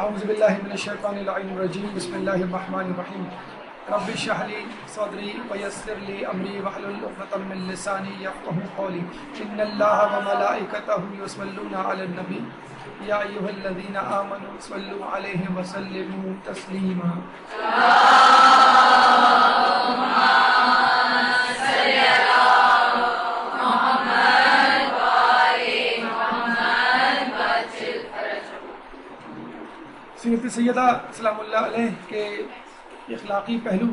اعوذ باللہ من الشیطان اللعین الرجیم بسم اللہ الرحمن الرحیم رب اشرح لی صدری ویسر لی امری واحلل عقدۃ من لسانی یفقهوا قولی ان اللہ وملائکتہ یصلون علی النبی یا ایھا الذین آمنوا صلوا علیہ وسلموا تسلیما۔ سیرت سیدہ سلام اللہ علیہ کے اخلاقی پہلو،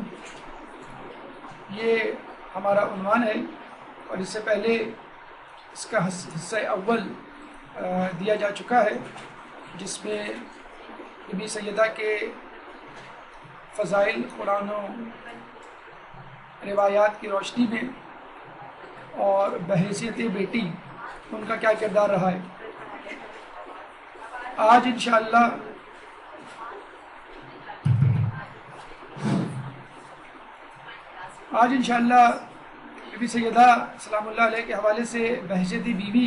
یہ ہمارا عنوان ہے، اور اس سے پہلے اس کا حصہ اول دیا جا چکا ہے، جس میں بی بی سیدہ کے فضائل قرآن و روایات کی روشنی میں اور بحیثیت بیٹی ان کا کیا کردار رہا ہے۔ آج انشاءاللہ بی بی سیدہ سلام اللہ علیہ کے حوالے سے بحیثیت بیوی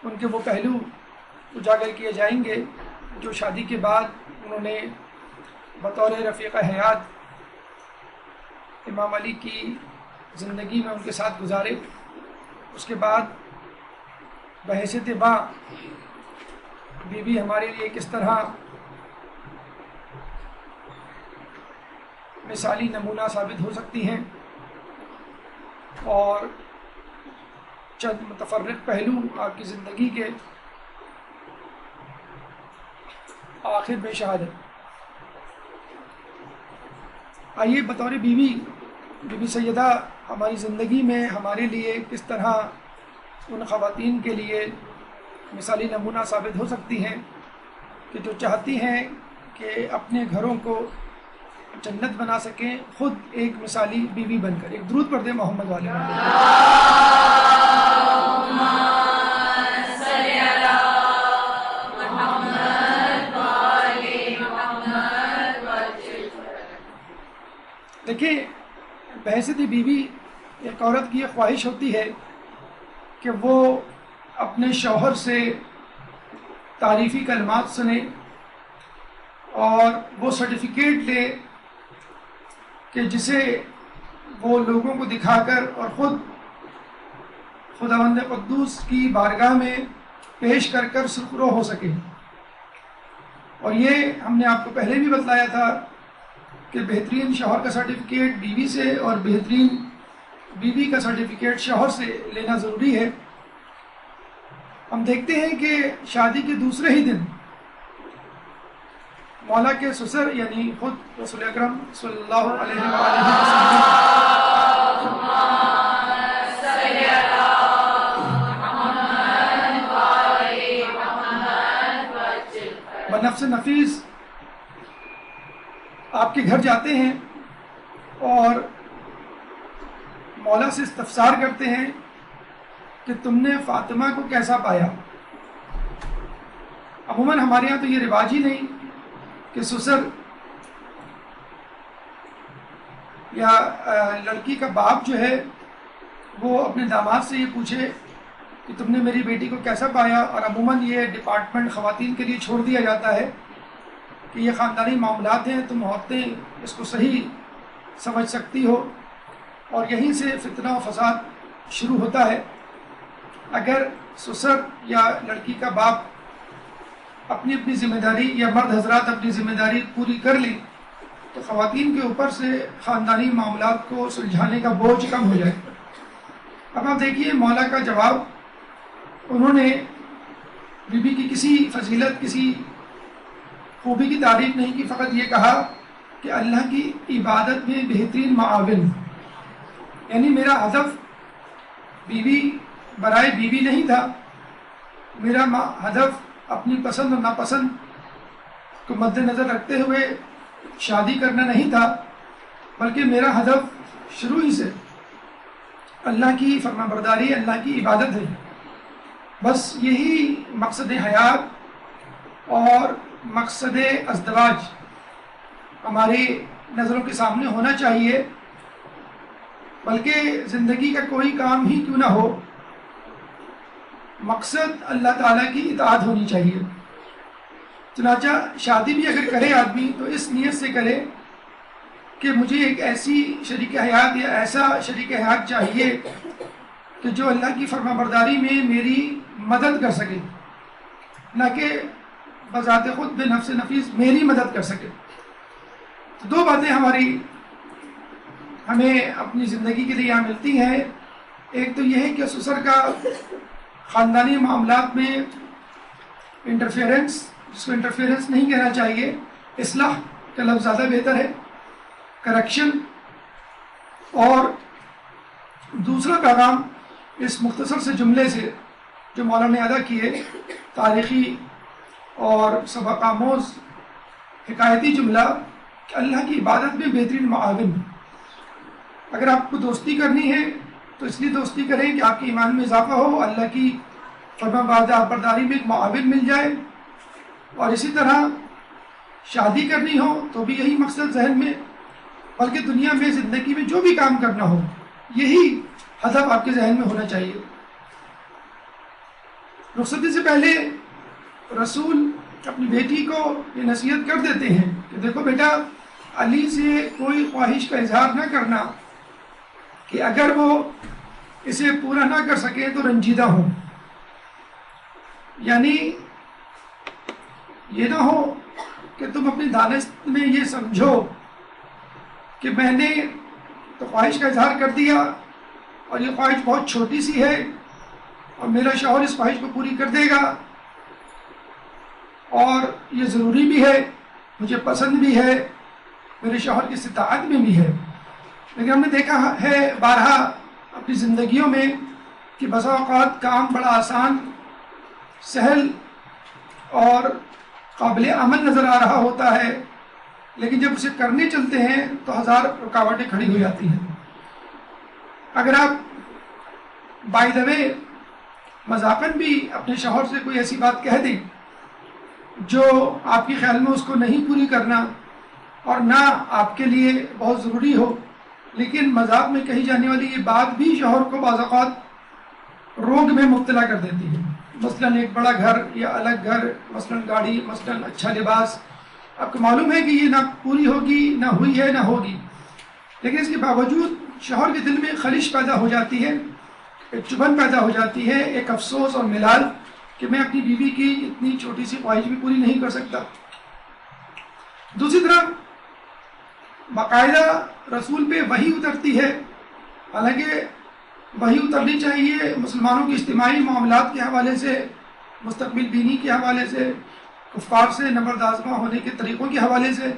ان کے وہ پہلو اجاگر کیے جائیں گے جو شادی کے بعد انہوں نے بطور رفیقہ حیات امام علی کی زندگی میں ان کے ساتھ گزارے۔ اس کے بعد بحیثیت ماں بیوی ہمارے لیے کس طرح مثالی نمونہ ثابت ہو سکتی ہیں، اور چند متفرق پہلو آپ کی زندگی کے آخر میں شہادت۔ آئیے بطور بیوی بی بی سیدہ ہماری زندگی میں ہمارے لیے کس طرح ان خواتین کے لیے مثالی نمونہ ثابت ہو سکتی ہیں کہ جو چاہتی ہیں کہ اپنے گھروں کو جنت بنا سکیں، خود ایک مثالی بیوی بن کر۔ ایک درود پڑھ دیں محمد والے دیکھیں، بحیثیت بیوی ایک عورت کی یہ خواہش ہوتی ہے کہ وہ اپنے شوہر سے تعریفی کلمات سنے اور وہ سرٹیفکیٹ لے کہ جسے وہ لوگوں کو دکھا کر اور خود خداوند قدوس کی بارگاہ میں پیش کر کر سرخرو ہو سکے۔ اور یہ ہم نے آپ کو پہلے بھی بتلایا تھا کہ بہترین شوہر کا سرٹیفکیٹ بیوی سے اور بہترین بیوی کا سرٹیفکیٹ شوہر سے لینا ضروری ہے۔ ہم دیکھتے ہیں کہ شادی کے دوسرے ہی دن مولا کے سسر یعنی خود رسول اکرم صلی اللہ علیہ وآلہ وسلم بنفس نفیس آپ کے گھر جاتے ہیں اور مولا سے استفسار کرتے ہیں کہ تم نے فاطمہ کو کیسا پایا۔ عموماً ہمارے یہاں تو یہ رواج ہی نہیں کہ سسر یا لڑکی کا باپ جو ہے وہ اپنے داماد سے یہ پوچھے کہ تم نے میری بیٹی کو کیسا پایا، اور عموماً یہ ڈپارٹمنٹ خواتین کے لیے چھوڑ دیا جاتا ہے کہ یہ خاندانی معاملات ہیں، تم عورتیں اس کو صحیح سمجھ سکتی ہو، اور یہیں سے فتنہ و فساد شروع ہوتا ہے۔ اگر سسر یا لڑکی کا باپ اپنی اپنی ذمہ داری یا مرد حضرات اپنی ذمہ داری پوری کر لیں تو خواتین کے اوپر سے خاندانی معاملات کو سلجھانے کا بوجھ کم ہو جائے۔ اب آپ دیکھیے مولا کا جواب، انہوں نے بی بی کی کسی فضیلت کسی خوبی کی تعریف نہیں کی، فقط یہ کہا کہ اللہ کی عبادت میں بہترین معاون، یعنی میرا ہدف بیوی برائے بیوی نہیں تھا، میرا ہدف اپنی پسند اور ناپسند کو مد نظر رکھتے ہوئے شادی کرنا نہیں تھا، بلکہ میرا ہدف شروع ہی سے اللہ کی فرمانبرداری، اللہ کی عبادت ہے۔ بس یہی مقصد حیات اور مقصد ازدواج ہماری نظروں کے سامنے ہونا چاہیے، بلکہ زندگی کا کوئی کام ہی کیوں نہ ہو، مقصد اللہ تعالیٰ کی اطاعت ہونی چاہیے۔ چنانچہ شادی بھی اگر کرے آدمی تو اس نیت سے کرے کہ مجھے ایک ایسی شریک حیات یا ایسا شریک حیات چاہیے کہ جو اللہ کی فرما برداری میں میری مدد کر سکے، نہ کہ بذات خود بے نفس نفیس میری مدد کر سکے۔ تو دو باتیں ہمیں اپنی زندگی کے لیے یہاں ملتی ہیں۔ ایک تو یہ ہے کہ سسر کا خاندانی معاملات میں انٹرفیئرنس، جس کو انٹرفیئرنس نہیں کہنا چاہیے، اصلاح کا لفظ زیادہ بہتر ہے، کریکشن۔ اور دوسرا پیغام اس مختصر سے جملے سے جو مولانا نے ادا کیے، تاریخی اور سبق آموز حکایتی جملہ کہ اللہ کی عبادت میں بہترین معاون۔ اگر آپ کو دوستی کرنی ہے تو اس لیے دوستی کریں کہ آپ کے ایمان میں اضافہ ہو، اللہ کی فرما برداری میں ایک معاون مل جائے، اور اسی طرح شادی کرنی ہو تو بھی یہی مقصد ذہن میں، بلکہ دنیا میں زندگی میں جو بھی کام کرنا ہو یہی ہدف آپ کے ذہن میں ہونا چاہیے۔ رخصتی سے پہلے رسول اپنی بیٹی کو یہ نصیحت کر دیتے ہیں کہ دیکھو بیٹا، علی سے کوئی خواہش کا اظہار نہ کرنا کہ اگر وہ اسے پورا نہ کر سکے تو رنجیدہ ہو، یعنی یہ نہ ہو کہ تم اپنی دانست میں یہ سمجھو کہ میں نے تو خواہش کا اظہار کر دیا اور یہ خواہش بہت چھوٹی سی ہے اور میرا شوہر اس خواہش کو پوری کر دے گا اور یہ ضروری بھی ہے، مجھے پسند بھی ہے، میرے شوہر کی استطاعت میں بھی ہے۔ لیکن ہم نے دیکھا ہے بارہا اپنی زندگیوں میں کہ بسا اوقات کام بڑا آسان، سہل اور قابل عمل نظر آ رہا ہوتا ہے، لیکن جب اسے کرنے چلتے ہیں تو ہزار رکاوٹیں کھڑی ہو جاتی ہیں۔ اگر آپ بائی دا وے مذاقاً بھی اپنے شوہر سے کوئی ایسی بات کہہ دیں جو آپ کے خیال میں اس کو نہیں پوری کرنا اور نہ آپ کے لیے بہت ضروری ہو، لیکن مذاق میں کہی جانے والی یہ بات بھی شوہر کو بعض اوقات روگ میں مبتلا کر دیتی ہے، مثلاً ایک بڑا گھر یا الگ گھر، مثلاً گاڑی، مثلاً اچھا لباس، آپ کو معلوم ہے کہ یہ نہ پوری ہوگی، نہ ہوئی ہے، نہ ہوگی، لیکن اس کے باوجود شوہر کے دل میں خلش پیدا ہو جاتی ہے، ایک چبھن پیدا ہو جاتی ہے، ایک افسوس اور ملال کہ میں اپنی بیوی کی اتنی چھوٹی سی خواہش بھی پوری نہیں کر سکتا۔ دوسری طرف باقاعدہ رسول پہ وحی اترتی ہے، حالانکہ وحی اترنی چاہیے مسلمانوں کی اجتماعی معاملات کے حوالے سے، مستقبل بینی کے حوالے سے، کفار سے نبرد آزما ہونے کے طریقوں کے حوالے سے۔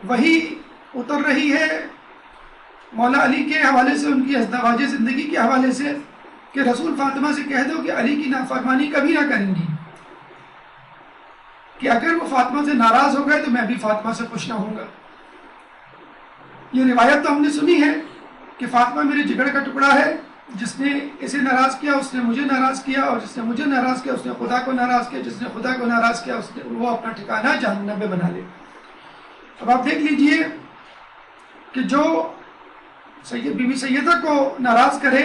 وحی اتر رہی ہے مولا علی کے حوالے سے، ان کی ازدواج زندگی کے حوالے سے کہ رسول فاطمہ سے کہہ دو کہ علی کی نافرمانی کبھی نہ کریں گی، کہ اگر وہ فاطمہ سے ناراض ہو گئے تو میں بھی فاطمہ سے خوش نہ ہوں گا۔ یہ روایت تو ہم نے سنی ہے کہ فاطمہ میرے جگر کا ٹکڑا ہے، جس نے اسے ناراض کیا اس نے مجھے ناراض کیا، اور جس نے مجھے ناراض کیا اس نے خدا کو ناراض کیا، جس نے خدا کو ناراض کیا وہ اپنا ٹھکانہ جہنم میں بنا لے۔ اب آپ دیکھ لیجئے کہ جو بی بی سیدہ کو ناراض کرے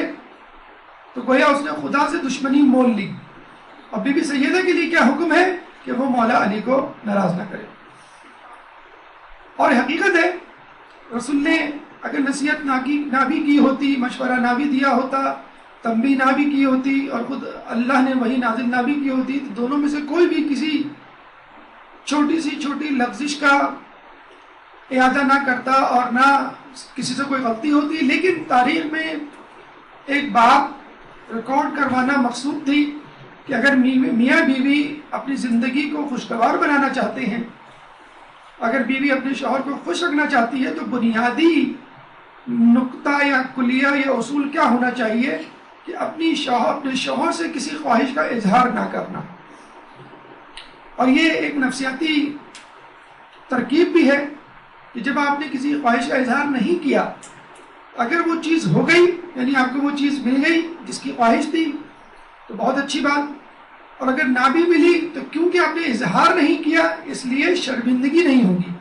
تو گویا اس نے خدا سے دشمنی مول لی، اور بی بی سیدہ کے لیے کیا حکم ہے کہ وہ مولا علی کو ناراض نہ کرے۔ اور حقیقت ہے رسول نے اگر نصیحت نہ بھی کی ہوتی، مشورہ نہ بھی دیا ہوتا، تنبیہ نہ بھی کی ہوتی، اور خود اللہ نے وہی نازل نہ بھی کی ہوتی، تو دونوں میں سے کوئی بھی کسی چھوٹی سی چھوٹی لفزش کا اعادہ نہ کرتا اور نہ کسی سے کوئی غلطی ہوتی۔ لیکن تاریخ میں ایک بات ریکارڈ کروانا مقصود تھی کہ اگر میاں بیوی اپنی زندگی کو خوشگوار بنانا چاہتے ہیں، اگر بیوی اپنے شوہر کو خوش رکھنا چاہتی ہے، تو بنیادی نقطہ یا کلیہ یا اصول کیا ہونا چاہیے کہ اپنے شوہر سے کسی خواہش کا اظہار نہ کرنا۔ اور یہ ایک نفسیاتی ترکیب بھی ہے کہ جب آپ نے کسی خواہش کا اظہار نہیں کیا، اگر وہ چیز ہو گئی، یعنی آپ کو وہ چیز مل گئی جس کی خواہش تھی، تو بہت اچھی بات، اور اگر نہ بھی ملی تو کیونکہ آپ نے اظہار نہیں کیا اس لیے شرمندگی نہیں ہوگی،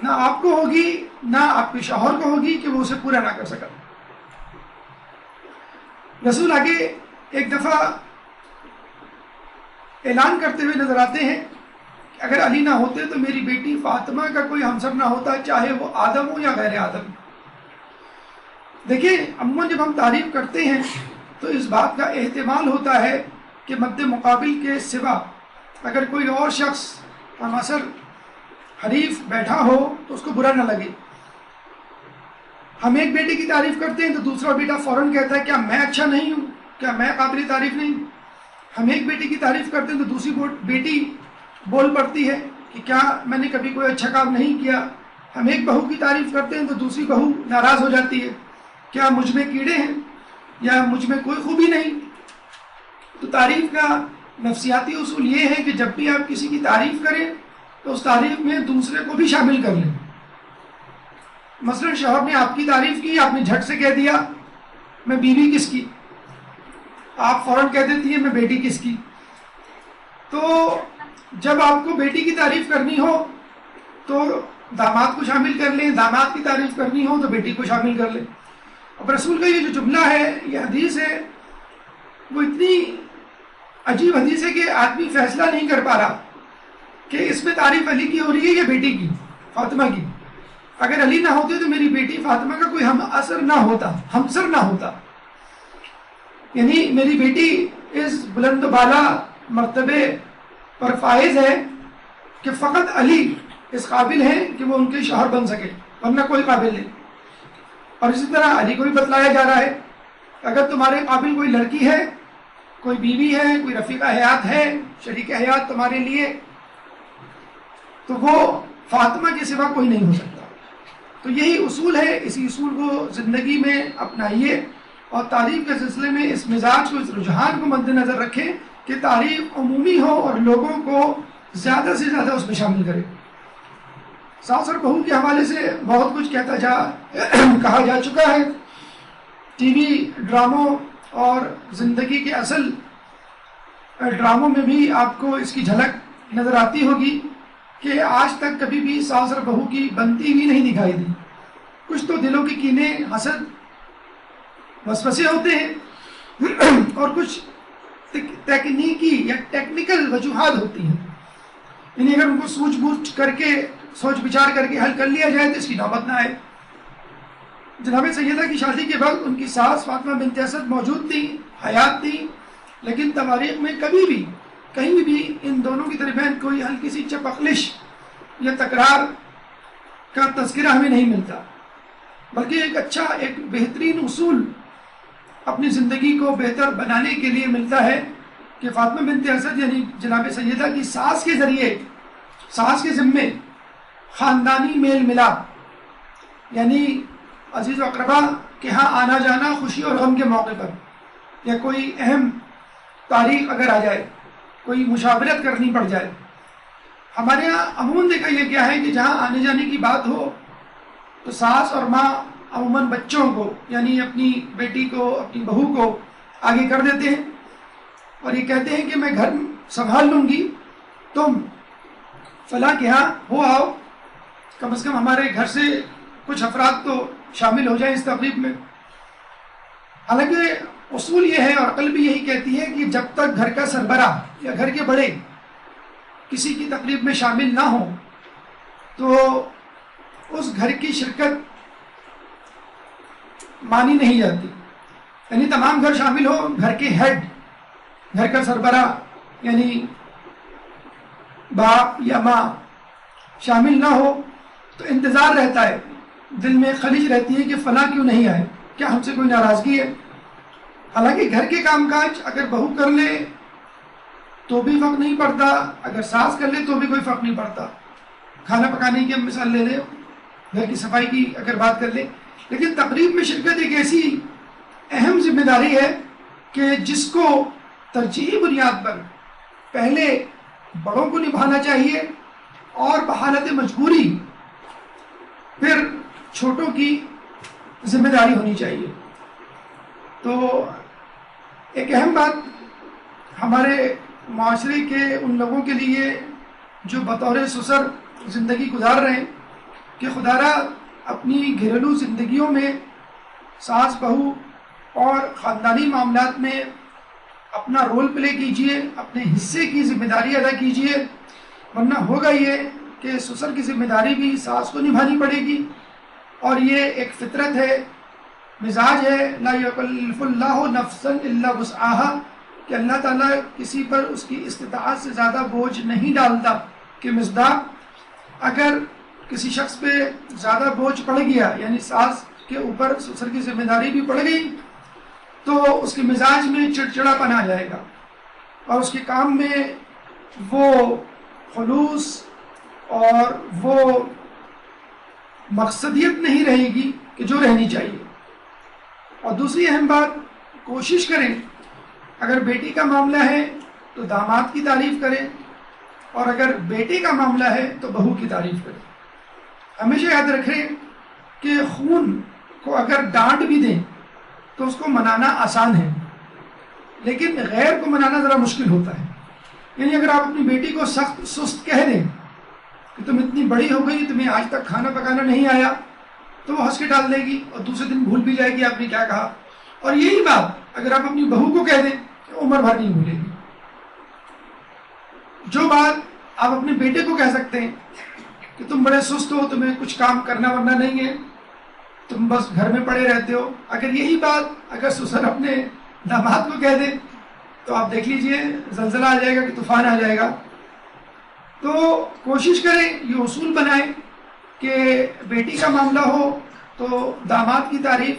نہ آپ کو ہوگی نہ آپ کے شوہر کو ہوگی کہ وہ اسے پورا نہ کر سکا۔ رسول آگے ایک دفعہ اعلان کرتے ہوئے نظر آتے ہیں اگر علی نہ ہوتے تو میری بیٹی فاطمہ کا کوئی ہمسر نہ ہوتا، چاہے وہ آدم ہو یا غیر آدم۔ دیکھیں عموماً جب ہم تعریف کرتے ہیں تو اس بات کا احتمال ہوتا ہے کہ مد مقابل کے سوا اگر کوئی اور شخص ہمعصر حریف بیٹھا ہو تو اس کو برا نہ لگے۔ ہم ایک بیٹے کی تعریف کرتے ہیں تو دوسرا بیٹا فوراً کہتا ہے کیا میں اچھا نہیں ہوں، کیا میں قابل تعریف نہیں ہوں۔ ہم ایک بیٹے کی تعریف کرتے ہیں تو دوسری بیٹی بول پڑتی ہے کہ کیا میں نے کبھی کوئی اچھا کام نہیں کیا۔ ہم ایک بہو کی تعریف کرتے ہیں تو دوسری بہو ناراض ہو جاتی ہے، کیا مجھ میں کیڑے ہیں یا مجھ میں کوئی خوبی نہیں۔ تو تعریف کا نفسیاتی اصول یہ ہے کہ جب بھی آپ کسی کی تعریف کریں تو اس تعریف میں دوسرے کو بھی شامل کر لیں۔ مثلا شوہر نے آپ کی تعریف کی، آپ نے جھٹ سے کہہ دیا میں بیوی کس کی، آپ فوراً کہہ دیتی ہیں میں بیٹی کس کی۔ تو جب آپ کو بیٹی کی تعریف کرنی ہو تو داماد کو شامل کر لیں، داماد کی تعریف کرنی ہو تو بیٹی کو شامل کر لیں۔ اب رسول کا یہ جو جملہ ہے، یہ حدیث ہے، وہ اتنی عجیب حدیث ہے کہ آدمی فیصلہ نہیں کر پا رہا کہ اس میں تعریف علی کی ہو رہی ہے یا بیٹی کی، فاطمہ کی۔ اگر علی نہ ہوتے تو میری بیٹی فاطمہ کا کوئی ہم اثر نہ ہوتا، ہمسر نہ ہوتا، یعنی میری بیٹی اس بلند و بالا مرتبے پر فائز ہے کہ فقط علی اس قابل ہے کہ وہ ان کے شوہر بن سکے، ورنہ کوئی قابل نہیں۔ اور اسی طرح علی کو بھی بتلایا جا رہا ہے اگر تمہارے قابل کوئی لڑکی ہے، کوئی بیوی ہے، کوئی رفیقہ حیات ہے، شریک حیات تمہارے لیے، تو وہ فاطمہ کے سوا کوئی نہیں ہو سکتا۔ تو یہی اصول ہے، اسی اصول کو زندگی میں اپنائیے اور تعریف کے سلسلے میں اس مزاج کو، اس رجحان کو مد نظر رکھیں کہ تعریف عمومی ہو اور لوگوں کو زیادہ سے زیادہ اس میں شامل کرے۔ ساس اور بہو کے حوالے سے بہت کچھ کہا جا چکا ہے، ٹی وی ڈراموں اور زندگی کے اصل ڈراموں میں بھی آپ کو اس کی جھلک نظر آتی ہوگی کہ آج تک کبھی بھی ساس اور بہو کی بنتی ہوئی نہیں دکھائی دی۔ کچھ تو دلوں کے کینے، حسد، وسوسے ہوتے ہیں اور کچھ تکنیکی یا ٹیکنیکل وجوہات ہوتی ہیں، یعنی اگر ان کو سوچ بوجھ کر کے، سوچ بچار کر کے حل کر لیا جائے تو اس کی نوبت نہ آئے۔ جناب سیدہ کی شادی کے وقت ان کی ساس فاطمہ بنت اسد موجود تھی، حیات تھی، لیکن تواریخ میں کبھی بھی کہیں بھی ان دونوں کے درمیان کوئی ہلکی سی چپخلش یا تکرار کا تذکرہ ہمیں نہیں ملتا، بلکہ ایک اچھا، ایک بہترین اصول اپنی زندگی کو بہتر بنانے کے لیے ملتا ہے کہ فاطمہ بنت اسد یعنی جناب سیدہ کی ساس کے ذریعے، ساس کے ذمے خاندانی میل ملاپ، یعنی عزیز و اقربا کے ہاں آنا جانا خوشی اور غم کے موقع پر، یا کوئی اہم تاریخ اگر آ جائے، کوئی مشاورت کرنی پڑ جائے۔ ہمارے یہاں عموماً دیکھا یہ کیا ہے کہ جہاں آنے جانے کی بات ہو تو ساس اور ماں عموماً بچوں کو، یعنی اپنی بیٹی کو، اپنی بہو کو آگے کر دیتے ہیں اور یہ کہتے ہیں کہ میں گھر سنبھال لوں گی، تم فلاں کے ہاں ہو آؤ، کم از کم ہمارے گھر سے کچھ افراد تو شامل ہو جائیں اس تقریب میں۔ حالانکہ اصول یہ ہے اور عقل بھی یہی کہتی ہے کہ جب تک گھر کا سربراہ یا گھر کے بڑے کسی کی تقریب میں شامل نہ ہوں تو اس گھر کی شرکت مانی نہیں جاتی، یعنی تمام گھر شامل ہو، گھر کے ہیڈ، گھر کا سربراہ یعنی باپ یا ماں شامل نہ ہو تو انتظار رہتا ہے، دل میں خلش رہتی ہے کہ فلاں کیوں نہیں آئے، کیا ہم سے کوئی ناراضگی ہے۔ حالانکہ گھر کے کام کاج اگر بہو کر لے تو بھی فرق نہیں پڑتا، اگر ساس کر لے تو بھی کوئی فرق نہیں پڑتا۔ کھانا پکانے کی ہم مثال لے لیں، گھر کی صفائی کی اگر بات کر لیں، لیکن تقریب میں شرکت ایک ایسی اہم ذمہ داری ہے کہ جس کو ترجیحی بنیاد پر پہلے بڑوں کو نبھانا چاہیے اور بحالت مجبوری پھر چھوٹوں کی ذمہ داری ہونی چاہیے۔ تو ایک اہم بات ہمارے معاشرے کے ان لوگوں کے لیے جو بطور سسر زندگی گزار رہے ہیں کہ خدا را اپنی گھریلو زندگیوں میں ساس بہو اور خاندانی معاملات میں اپنا رول پلے کیجئے، اپنے حصے کی ذمہ داری ادا کیجئے، ورنہ ہوگا یہ کہ سسر کی ذمہ داری بھی ساس کو نبھانی پڑے گی، اور یہ ایک فطرت ہے، مزاج ہے، لا یکلف اللہ نفسا الا وسعها، کہ اللہ تعالیٰ کسی پر اس کی استطاعت سے زیادہ بوجھ نہیں ڈالتا، کہ مصداق اگر کسی شخص پہ زیادہ بوجھ پڑ گیا، یعنی ساس کے اوپر سسر کی ذمہ داری بھی پڑ گئی، تو اس کے مزاج میں چڑچڑا پن آ جائے گا، اور اس کے کام میں وہ خلوص اور وہ مقصدیت نہیں رہے گی کہ جو رہنی چاہیے۔ اور دوسری اہم بات، کوشش کریں اگر بیٹی کا معاملہ ہے تو داماد کی تعریف کریں، اور اگر بیٹے کا معاملہ ہے تو بہو کی تعریف کریں۔ ہمیشہ یاد رکھیں کہ خون کو اگر ڈانٹ بھی دیں تو اس کو منانا آسان ہے، لیکن غیر کو منانا ذرا مشکل ہوتا ہے۔ یعنی اگر آپ اپنی بیٹی کو سخت سست کہہ دیں کہ تم اتنی بڑی ہو گئی، تمہیں آج تک کھانا پکانا نہیں آیا، تو وہ ہنس کے ڈال دے گی اور دوسرے دن بھول بھی جائے گی آپ نے کیا کہا۔ اور یہی بات اگر آپ اپنی بہو کو کہہ دیں تو عمر بھر نہیں بھولے گی۔ جو بات آپ اپنے بیٹے کو کہہ سکتے ہیں کہ تم بڑے سست ہو، تمہیں کچھ کام کرنا ورنا نہیں ہے، تم بس گھر میں پڑے رہتے ہو، اگر یہی بات اگر سسر اپنے داماد کو کہہ دے تو آپ دیکھ لیجئے زلزلہ آ جائے گا کہ طوفان آ جائے گا۔ تو کوشش کریں، یہ اصول بنائیں کہ بیٹی کا معاملہ ہو تو داماد کی تعریف،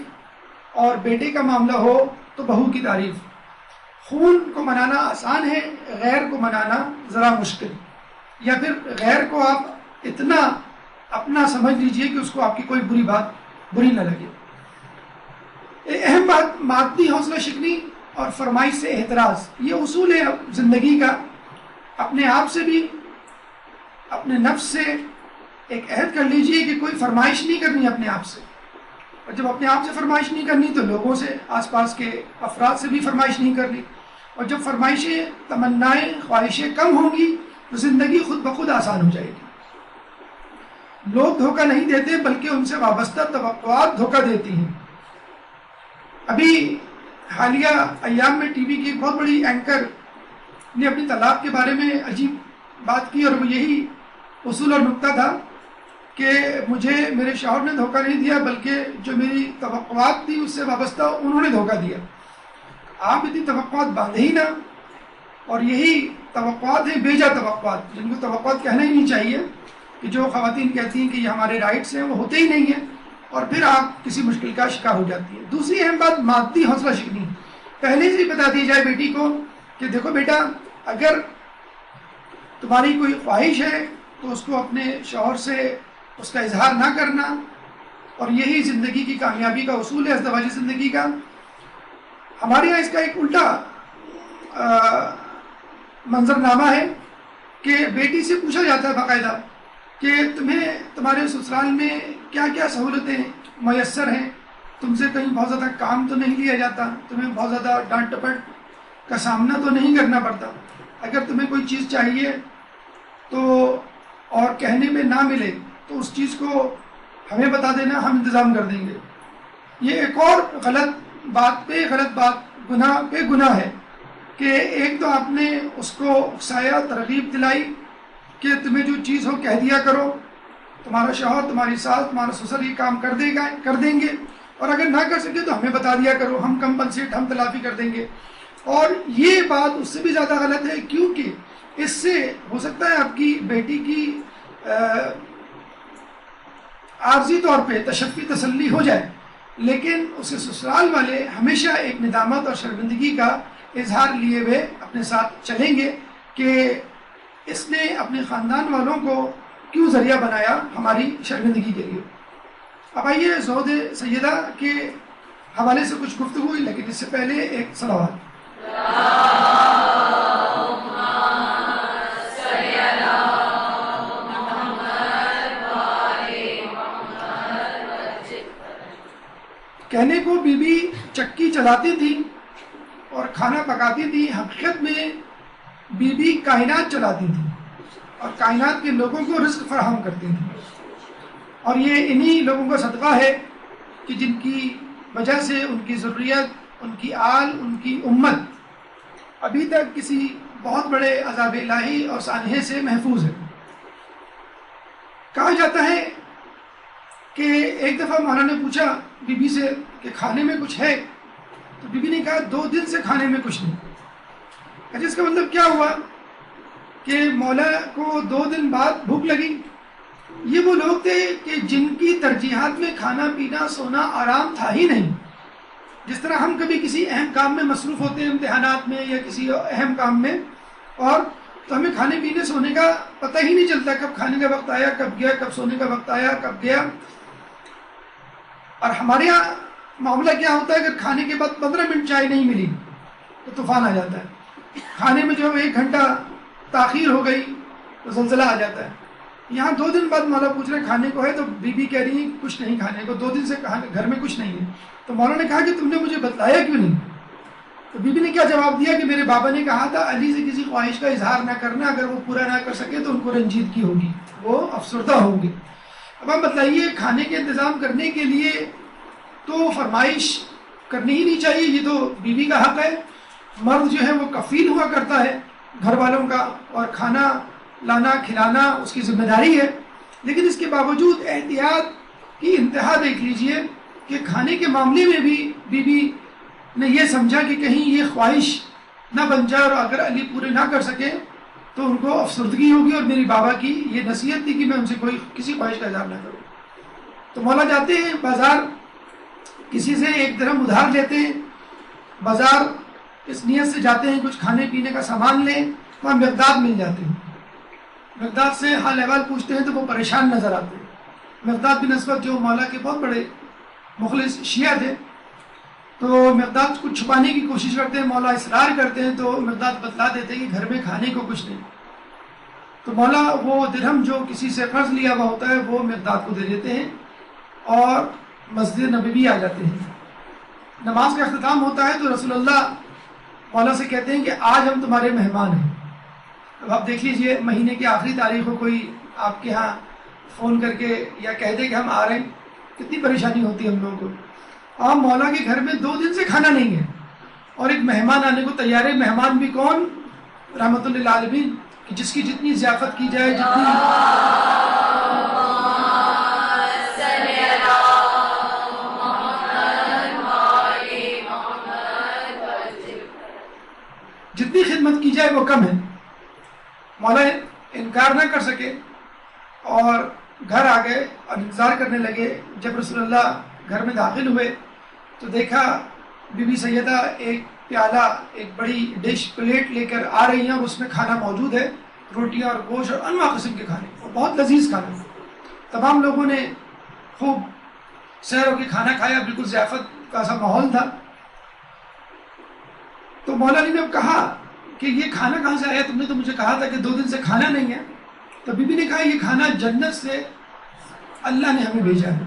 اور بیٹے کا معاملہ ہو تو بہو کی تعریف۔ خون کو منانا آسان ہے، غیر کو منانا ذرا مشکل، یا پھر غیر کو آپ اتنا اپنا سمجھ لیجئے کہ اس کو آپ کی کوئی بری نہ لگے۔ ایک اہم بات، مادی حوصلہ شکنی اور فرمائش سے احتراز، یہ اصول ہے زندگی کا۔ اپنے آپ سے بھی، اپنے نفس سے ایک عہد کر لیجئے کہ کوئی فرمائش نہیں کرنی اپنے آپ سے، اور جب اپنے آپ سے فرمائش نہیں کرنی تو لوگوں سے، آس پاس کے افراد سے بھی فرمائش نہیں کرنی، اور جب فرمائشیں، تمنائیں، خواہشیں کم ہوں گی تو زندگی خود بخود آسان ہو جائے گی۔ لوگ دھوکہ نہیں دیتے بلکہ ان سے وابستہ توقعات دھوکہ دیتی ہیں۔ ابھی حالیہ ایام میں ٹی وی کی ایک بہت بڑی اینکر نے اپنی طلاق کے بارے میں عجیب بات کی، اور وہ یہی اصول اور نکتہ تھا کہ مجھے میرے شوہر نے دھوکہ نہیں دیا بلکہ جو میری توقعات تھی اس سے وابستہ انہوں نے دھوکہ دیا۔ آپ اتنی توقعات باندھے ہی نہ، اور یہی توقعات ہیں بیجا توقعات، جن کو توقعات کہنا ہی نہیں چاہیے، کہ جو خواتین کہتی ہیں کہ یہ ہمارے رائٹس ہیں، وہ ہوتے ہی نہیں ہیں، اور پھر آپ کسی مشکل کا شکار ہو جاتی ہے۔ دوسری اہم بات، مادی حوصلہ شکنی، پہلے سے ہی بتا دی جائے بیٹی کو کہ دیکھو بیٹا، اگر تمہاری کوئی خواہش ہے تو اس کو اپنے شوہر سے اس کا اظہار نہ کرنا، اور یہی زندگی کی کامیابی کا اصول ہے، ازدواجی زندگی کا۔ ہمارے یہاں اس کا ایک الٹا منظرنامہ ہے کہ بیٹی سے پوچھا جاتا ہے باقاعدہ کہ تمہیں تمہارے سسرال میں کیا کیا سہولتیں میسر ہیں، تم سے کہیں بہت زیادہ کام تو نہیں لیا جاتا، تمہیں بہت زیادہ ڈانٹ ٹپٹ کا سامنا تو نہیں کرنا پڑتا، اگر تمہیں کوئی چیز چاہیے تو اور کہنے میں نہ ملے تو اس چیز کو ہمیں بتا دینا، ہم انتظام کر دیں گے۔ یہ ایک اور غلط بات پہ غلط بات، گناہ پہ گناہ ہے کہ ایک تو آپ نے اس کو اکسایا، ترغیب دلائی کہ تمہیں جو چیز ہو کہہ دیا کرو، تمہارا شوہر، تمہاری ساس، تمہارا سسر یہ کام کر دیں گے، اور اگر نہ کر سکے تو ہمیں بتا دیا کرو، ہم کمپنسیٹ، ہم تلافی کر دیں گے۔ اور یہ بات اس سے بھی زیادہ غلط ہے، کیونکہ اس سے ہو سکتا ہے آپ کی بیٹی کی عارضی طور پہ تشفی تسلی ہو جائے، لیکن اس کے سسرال والے ہمیشہ ایک ندامت اور شرمندگی کا اظہار لیے ہوئے اپنے ساتھ چلیں گے کہ اس نے اپنے خاندان والوں کو کیوں ذریعہ بنایا ہماری شرمندگی کے لیے۔ اب آئیے زہد سیدہ کے حوالے سے کچھ گفتگو ہوئی، لیکن اس سے پہلے ایک صلوات۔ کہنے کو بی بی چکی چلاتی تھی اور کھانا پکاتی تھی، حقیقت میں بی بی کائنات چلاتی تھی اور کائنات کے لوگوں کو رزق فراہم کرتی تھی، اور یہ انہی لوگوں کا صدقہ ہے کہ جن کی وجہ سے ان کی ذریت، ان کی آل، ان کی امت ابھی تک کسی بہت بڑے عذاب الہی اور سانحے سے محفوظ ہے۔ کہا جاتا ہے کہ ایک دفعہ مولا نے پوچھا بی بی سے کہ کھانے میں کچھ ہے، تو بی بی نے کہا 2 دن سے کھانے میں کچھ نہیں۔ اچھا، اس کا مطلب کیا ہوا کہ مولا کو 2 دن بعد بھوک لگی۔ یہ وہ لوگ تھے کہ جن کی ترجیحات میں کھانا پینا سونا آرام تھا ہی نہیں۔ جس طرح ہم کبھی کسی اہم کام میں مصروف ہوتے ہیں، امتحانات میں یا کسی اہم کام میں، اور تو ہمیں کھانے پینے سونے کا پتہ ہی نہیں چلتا، کب کھانے کا وقت آیا، کب گیا، کب سونے کا وقت آیا، کب گیا۔ اور ہمارے یہاں معاملہ کیا ہوتا ہے، اگر کھانے کے بعد 15 منٹ چائے نہیں ملی تو طوفان آ جاتا ہے۔ کھانے میں جو 1 گھنٹہ تاخیر ہو گئی تو زلزلہ آ جاتا ہے۔ یہاں 2 دن بعد مولا پوچھ رہے کھانے کو ہے، تو بی بی کہہ رہی ہے کچھ نہیں کھانے کو، 2 دن سے گھر میں کچھ نہیں ہے۔ تو مولا نے کہا کہ تم نے مجھے بتلایا کیوں نہیں؟ تو بی بی نے کیا جواب دیا کہ میرے بابا نے کہا تھا علی سے کسی خواہش کا اظہار نہ کرنا، اگر وہ پورا نہ کر سکے تو ان کو رنجیدگی ہوگی، وہ افسردہ ہوں گے۔ اب آپ بتلائیے، کھانے کے انتظام کرنے کے لیے تو فرمائش کرنی ہی نہیں چاہیے، یہ تو بیوی کا حق ہے۔ مرد جو ہے وہ کفیل ہوا کرتا ہے گھر والوں کا، اور کھانا لانا کھلانا اس کی ذمہ داری ہے، لیکن اس کے باوجود احتیاط کی انتہا دیکھ لیجئے کہ کھانے کے معاملے میں بھی بیوی نے یہ سمجھا کہ کہیں یہ خواہش نہ بن جائے، اور اگر علی پورے نہ کر سکے تو ان کو افسردگی ہوگی، اور میری بابا کی یہ نصیحت تھی کہ میں ان سے کسی خواہش کا اظہار نہ کروں۔ تو مولا جاتے ہیں بازار، کسی سے 1 درہم ادھار لیتے ہیں، بازار اس نیت سے جاتے ہیں کچھ کھانے پینے کا سامان لیں، وہاں مقداد مل جاتے ہیں۔ مقداد سے حال احوال پوچھتے ہیں تو وہ پریشان نظر آتے ہیں۔ مقداد بن اسود جو مولا کے بہت بڑے مخلص شیعہ تھے، تو مقداد کو چھپانے کی کوشش کرتے ہیں، مولا اصرار کرتے ہیں تو مقداد بتلا دیتے ہیں کہ گھر میں کھانے کو کچھ نہیں۔ تو مولا وہ درہم جو کسی سے قرض لیا ہوا ہوتا ہے وہ مقداد کو دے دیتے ہیں، اور مسجد نبوی آ جاتے ہیں۔ نماز کا اختتام ہوتا ہے تو رسول اللہ مولا سے کہتے ہیں کہ آج ہم تمہارے مہمان ہیں۔ اب آپ دیکھ لیجئے، مہینے کی آخری تاریخ کو کوئی آپ کے ہاں فون کر کے یا کہہ دے کہ ہم آ رہے ہیں، کتنی پریشانی ہوتی ہے ہم لوگوں کو۔ اور مولا کے گھر میں 2 دن سے کھانا نہیں ہے، اور ایک مہمان آنے کو تیار ہے۔ مہمان بھی کون؟ رحمت للعالمین، کہ جس کی جتنی ضیافت کی جائے، جتنی خدمت کی جائے وہ کم ہے۔ مولا انکار نہ کر سکے اور گھر آ گئے اور انتظار کرنے لگے۔ جب رسول اللہ گھر میں داخل ہوئے تو دیکھا بی بی سیدہ ایک پیالہ، ایک بڑی ڈش پلیٹ لے کر آ رہی ہیں، اور اس میں کھانا موجود ہے، روٹیاں اور گوشت اور انواع قسم کے کھانے، اور بہت لذیذ کھانا۔ تمام لوگوں نے خوب سیر ہو کے کھانا کھایا، بالکل ضیافت کا سا ماحول تھا۔ تو مولا علی نے اب کہا کہ یہ کھانا کہاں سے آیا؟ تم نے تو مجھے کہا تھا کہ 2 دن سے کھانا نہیں ہے۔ تو بی بی نے کہا یہ کھانا جنت سے اللہ نے ہمیں بھیجا ہے۔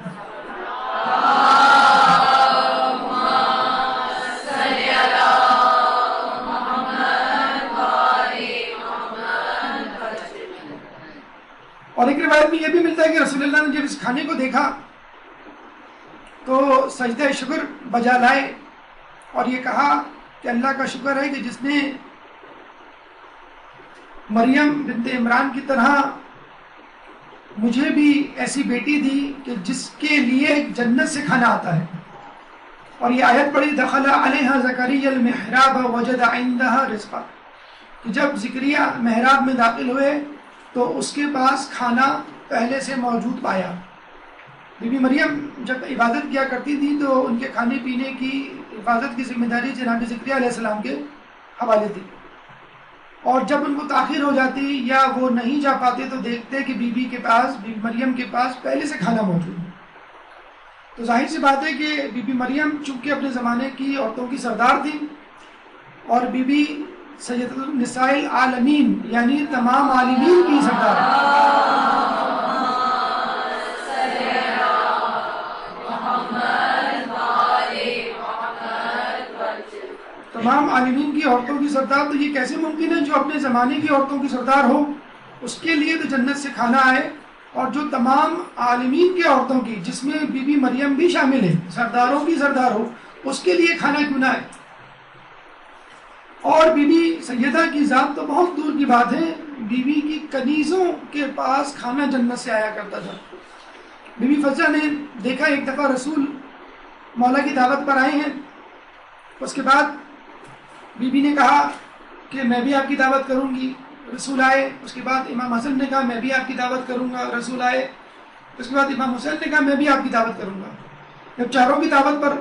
اور ایک روایت میں یہ بھی ملتا ہے کہ رسول اللہ نے جب اس کھانے کو دیکھا تو سجدہ شکر بجا لائے، اور یہ کہا کہ اللہ کا شکر ہے کہ جس نے مریم بنت عمران کی طرح مجھے بھی ایسی بیٹی دی کہ جس کے لیے جنت سے کھانا آتا ہے۔ اور یہ آیت پڑھی دخل علیہا زکریا المحراب وجد عندہا رزقا، کہ جب زکریا محراب میں داخل ہوئے تو اس کے پاس کھانا پہلے سے موجود پایا۔ بی بی مریم جب عبادت کیا کرتی تھی تو ان کے کھانے پینے کی حفاظت کی ذمہ داری جناب زکریا علیہ السلام کے حوالے تھی، اور جب ان کو تاخیر ہو جاتی یا وہ نہیں جا پاتے تو دیکھتے کہ بی بی مریم کے پاس پہلے سے کھانا موجود ہے۔ تو ظاہر سی بات ہے کہ بی بی مریم چونکہ اپنے زمانے کی عورتوں کی سردار تھی، اور بی بی سیدۃ النساء العالمین یعنی تمام عالمین کی سردار، تمام عالمین کی عورتوں کی سردار، تو یہ کیسے ممکن ہے جو اپنے زمانے کی عورتوں کی سردار ہو اس کے لیے تو جنت سے کھانا آئے، اور جو تمام عالمین کی عورتوں کی جس میں بی بی مریم بھی شامل ہے، سرداروں کی سردار ہو، اس کے لیے کھانا کیوں نہ آئے؟ اور بی بی سیدہ کی ذات تو بہت دور کی بات ہے، بیوی کی کنیزوں کے پاس کھانا جنت سے آیا کرتا تھا۔ بی بی فضہ نے دیکھا ایک دفعہ رسول مولا کی دعوت پر آئے ہیں، اس کے بعد بی بی نے کہا کہ میں بھی آپ کی دعوت کروں گی، رسول آئے۔ اس کے بعد امام حسن نے کہا میں بھی آپ کی دعوت کروں گا، رسول آئے۔ اس کے بعد امام حسین نے کہا میں بھی آپ کی دعوت کروں گا۔ جب چاروں کی دعوت پر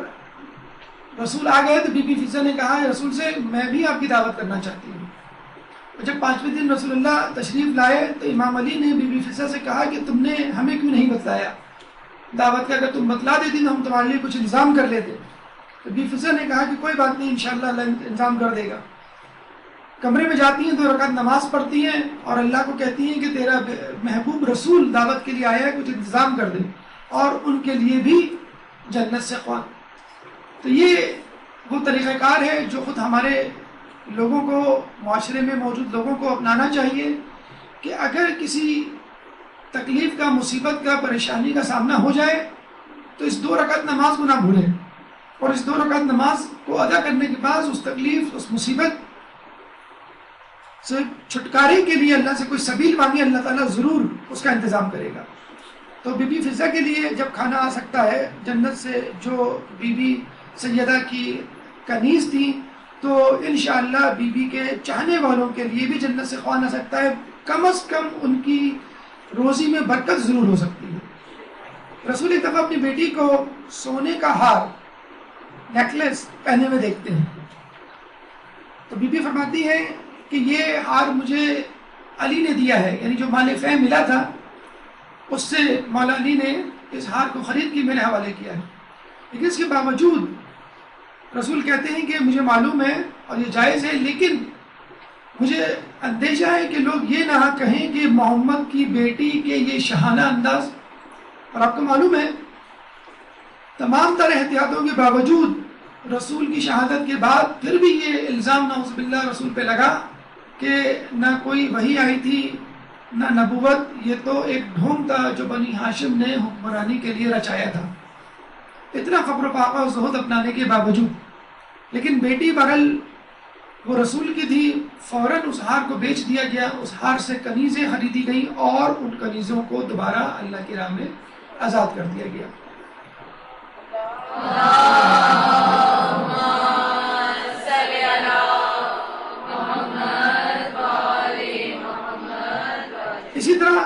رسول آ گئے تو بی بی فضہ نے کہا رسول سے میں بھی آپ کی دعوت کرنا چاہتی ہوں۔ اور جب 5ویں دن رسول اللہ تشریف لائے تو امام علی نے بی بی فضہ سے کہا کہ تم نے ہمیں کیوں نہیں بتلایا دعوت کا، اگر تم بتلا دیتی تو ہم تمہارے لیے کچھ انتظام کر لیتے۔ تو بی فضہ نے کہا کہ کوئی بات نہیں، انشاءاللہ اللہ انتظام کر دے گا۔ کمرے میں جاتی ہیں، 2 رکعت نماز پڑھتی ہیں اور اللہ کو کہتی ہیں کہ تیرا محبوب رسول دعوت کے لیے آیا ہے، کچھ انتظام کر دے اور ان کے لیے بھی جنت سے خوان۔ تو یہ وہ طریقہ کار ہے جو خود ہمارے لوگوں کو، معاشرے میں موجود لوگوں کو اپنانا چاہیے کہ اگر کسی تکلیف کا، مصیبت کا، پریشانی کا سامنا ہو جائے تو اس 2 رکعت نماز کو نہ بھولیں، اور اس 2 رکعت نماز کو ادا کرنے کے بعد اس تکلیف، اس مصیبت سے چھٹکارے کے لیے اللہ سے کوئی سبیل مانگے، اللہ تعالیٰ ضرور اس کا انتظام کرے گا۔ تو بی بی فضہ کے لیے جب کھانا آ سکتا ہے جنت سے، جو بی بی سیدہ کی کنیز تھی، تو انشاءاللہ بی بی کے چاہنے والوں کے لیے بھی جنت سے خوان آ سکتا ہے، کم از کم ان کی روزی میں برکت ضرور ہو سکتی ہے۔ رسول ایک دفعہ اپنی بیٹی کو سونے کا ہار، نیکلس پہنے ہوئے دیکھتے ہیں، تو بی بی فرماتی ہے کہ یہ ہار مجھے علی نے دیا ہے، یعنی جو مال فہ ملا تھا اس سے مولا علی نے اس ہار کو خرید کے میرے حوالے کیا ہے۔ لیکن اس کے باوجود رسول کہتے ہیں کہ مجھے معلوم ہے اور یہ جائز ہے، لیکن مجھے اندیشہ ہے کہ لوگ یہ نہ کہیں کہ محمد کی بیٹی کے یہ شاہانہ انداز، اور آپ کو معلوم ہے تمام تر احتیاطوں کے باوجود رسول کی شہادت کے بعد پھر بھی یہ الزام نعوذ باللہ رسول پہ لگا کہ نہ کوئی وحی آئی تھی نہ نبوت، یہ تو ایک ڈھونگ تھا جو بنی ہاشم نے حکمرانی کے لیے رچایا تھا، اتنا فقر و فاقہ و زہد اپنانے کے باوجود۔ لیکن بیٹی بہرحال وہ رسول کی تھی، فوراً اس ہار کو بیچ دیا گیا، اس ہار سے کنیزیں خریدی گئیں اور ان کنیزوں کو دوبارہ اللہ کی راہ میں آزاد کر دیا گیا۔ اسی طرح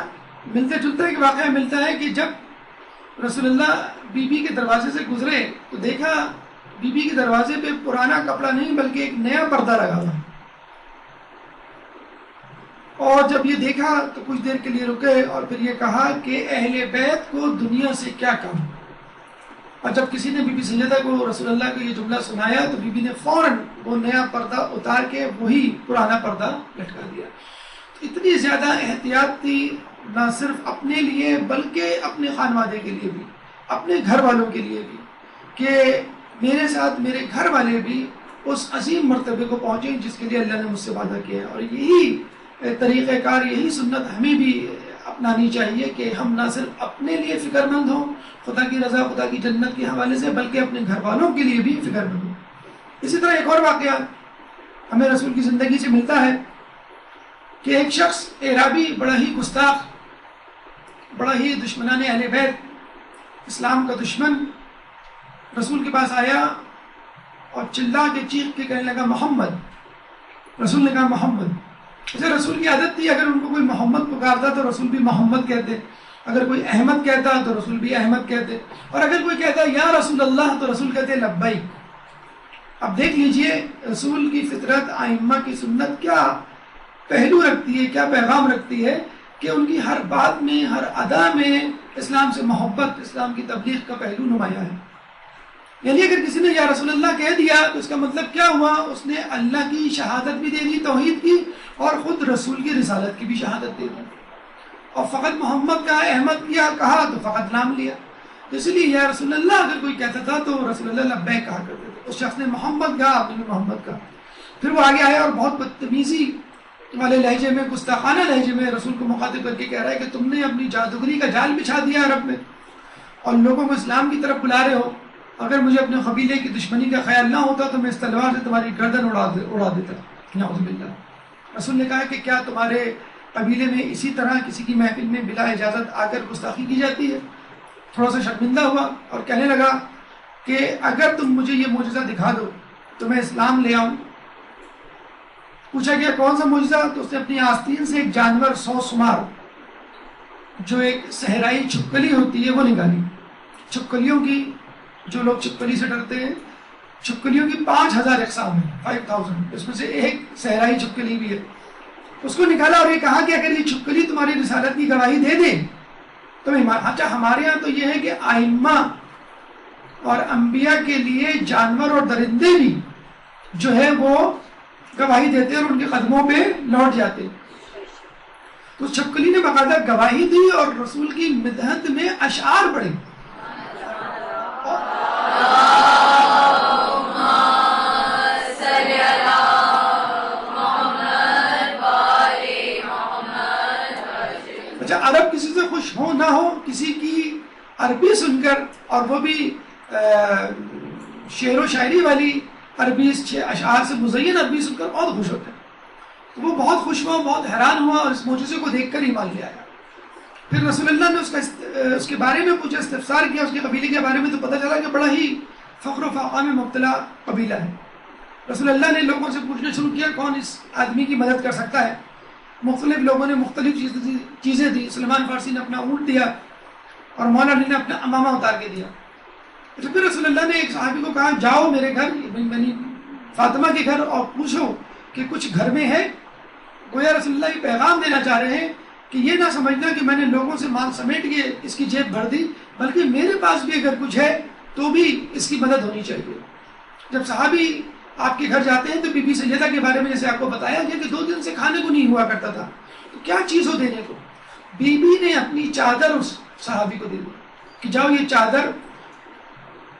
ملتے جلتا ایک واقعہ ملتا ہے کہ جب رسول اللہ بی بی کے دروازے سے گزرے تو دیکھا بی بی کے دروازے پہ پرانا کپڑا نہیں بلکہ ایک نیا پردہ لگا ہوا، اور جب یہ دیکھا تو کچھ دیر کے لیے رکے اور پھر یہ کہا کہ اہل بیت کو دنیا سے کیا کام۔ اور جب کسی نے بی بی سیدہ کو رسول اللہ کو یہ جملہ سنایا تو بی بی نے فوراً وہ نیا پردہ اتار کے وہی پرانا پردہ لٹکا دیا۔ اتنی زیادہ احتیاط تھی، نہ صرف اپنے لیے بلکہ اپنے خانوادے کے لیے بھی، اپنے گھر والوں کے لیے بھی، کہ میرے ساتھ میرے گھر والے بھی اس عظیم مرتبے کو پہنچیں جس کے لیے اللہ نے مجھ سے وعدہ کیا ہے۔ اور یہی طریقہ کار، یہی سنت ہمیں بھی اپنانی چاہیے کہ ہم نہ صرف اپنے لیے فکر مند ہوں خدا کی رضا، خدا کی جنت کے حوالے سے، بلکہ اپنے گھر والوں کے لیے بھی فکر مند ہوں۔ اسی طرح ایک اور واقعہ ہمیں رسول کی زندگی سے ملتا ہے کہ ایک شخص اعرابی، بڑا ہی گستاخ، بڑا ہی دشمنان اہل بیت، اسلام کا دشمن، رسول کے پاس آیا اور چلا کے چیخ کے کہنے لگا محمد۔ رسول نے کہا محمد۔ اسے رسول کی عادت تھی اگر ان کو کوئی محمد پکارتا تو رسول بھی محمد کہتے، اگر کوئی احمد کہتا تو رسول بھی احمد کہتے، اور اگر کوئی کہتا یا رسول اللہ تو رسول کہتے لبیک۔ اب دیکھ لیجئے رسول کی فطرت، ائمہ کی سنت کیا پہلو رکھتی ہے، کیا پیغام رکھتی ہے کہ ان کی ہر بات میں، ہر ادا میں اسلام سے محبت، اسلام کی تبلیغ کا پہلو نمایاں ہے۔ یعنی اگر کسی نے یا رسول اللہ کہہ دیا تو اس کا مطلب کیا ہوا؟ اس نے اللہ کی شہادت بھی دے دی، توحید کی، اور خود رسول کی رسالت کی بھی شہادت دے دی۔ اور فقط محمد کہا، احمد کیا کہا تو فقط نام لیا۔ اس لیے یا رسول اللہ اگر کوئی کہتا تھا تو رسول اللہ لبیک کہا کرتے تھے۔ اس شخص نے محمد کہا، آپ نے محمد کہا۔ پھر وہ آگے آیا اور بہت بدتمیزی والے لہجے میں، گستاخانہ لہجے میں رسول کو مخاطب کر کے کہہ رہا ہے کہ تم نے اپنی جادوگری کا جال بچھا دیا عرب میں اور لوگوں کو اسلام کی طرف بلا رہے ہو۔ اگر مجھے اپنے قبیلے کی دشمنی کا خیال نہ ہوتا تو میں اس تلوار سے تمہاری گردن اڑا دیتا۔ نعوذ باللہ۔ رسول نے کہا کہ کیا تمہارے قبیلے میں اسی طرح کسی کی محفل میں بلا اجازت آ کر گستاخی کی جاتی ہے. تھوڑا سا شرمندہ ہوا اور کہنے لگا کہ اگر تم مجھے یہ معجزہ دکھا دو تو میں اسلام لے آؤں. پوچھا گیا کون سا معجزہ؟ تو اس نے اپنی آستین سے ایک جانور 100 سمار جو ایک صحرائی چھپکلی ہوتی ہے وہ نکالی. چھپکلیوں کی، جو لوگ چھپکلی سے ڈرتے ہیں، چھپکلیوں کی 5000 اقسام ہیں، 5000. اس میں سے ایک صحرائی چھپکلی بھی ہے. اس کو نکالا اور یہ کہا کہ اگر یہ چھپکلی تمہاری رسالت کی گواہی دے دے تو اچھا ہمارے ہاں تو یہ ہے کہ آئمہ اور انبیاء کے لیے جانور اور درندے بھی جو ہے وہ گواہی دیتے اور ان کے قدموں پہ لوٹ جاتے. تو چھپکلی نے باقاعدہ گواہی دی اور رسول کی مدحت میں اشعار پڑھے. اچھا عرب کسی سے خوش ہو نہ ہو، کسی کی عربی سن کر، اور وہ بھی شعر و شاعری والی عربی اشعار سے مزین عربی سن کر بہت خوش ہوتے ہیں. تو وہ بہت خوش ہوا، بہت حیران ہوا اور اس معجزے کو دیکھ کر ایمان لے آیا. پھر رسول اللہ نے اس کے بارے میں پوچھا، استفسار کیا اس کے قبیلے کے بارے میں، تو پتہ چلا کہ بڑا ہی فخر و فاقہ میں مبتلا قبیلہ ہے. رسول اللہ نے لوگوں سے پوچھنا شروع کیا کون اس آدمی کی مدد کر سکتا ہے. مختلف لوگوں نے مختلف چیزیں دی. سلمان فارسی نے اپنا اونٹ دیا اور مولا علی نے اپنا امامہ اتار کے دیا. تو پھر رسول اللہ نے ایک صحابی کو کہا جاؤ میرے گھر بنی فاطمہ کے گھر اور پوچھو کہ کچھ گھر میں ہے. گویا رسول اللہ یہ پیغام دینا چاہ رہے ہیں کہ یہ نہ سمجھنا کہ میں نے لوگوں سے مال سمیٹ کے اس کی جیب بھر دی، بلکہ میرے پاس بھی اگر کچھ ہے تو بھی اس کی مدد ہونی چاہیے. جب صحابی آپ کے گھر جاتے ہیں تو بی بی سیدہ کے بارے میں جیسے آپ کو بتایا گیا کہ 2 دن سے کھانے کو نہیں ہوا کرتا تھا، تو کیا چیز ہو دینے کو؟ بی بی نے اپنی چادر اس صحابی کو دے دی کہ جاؤ یہ چادر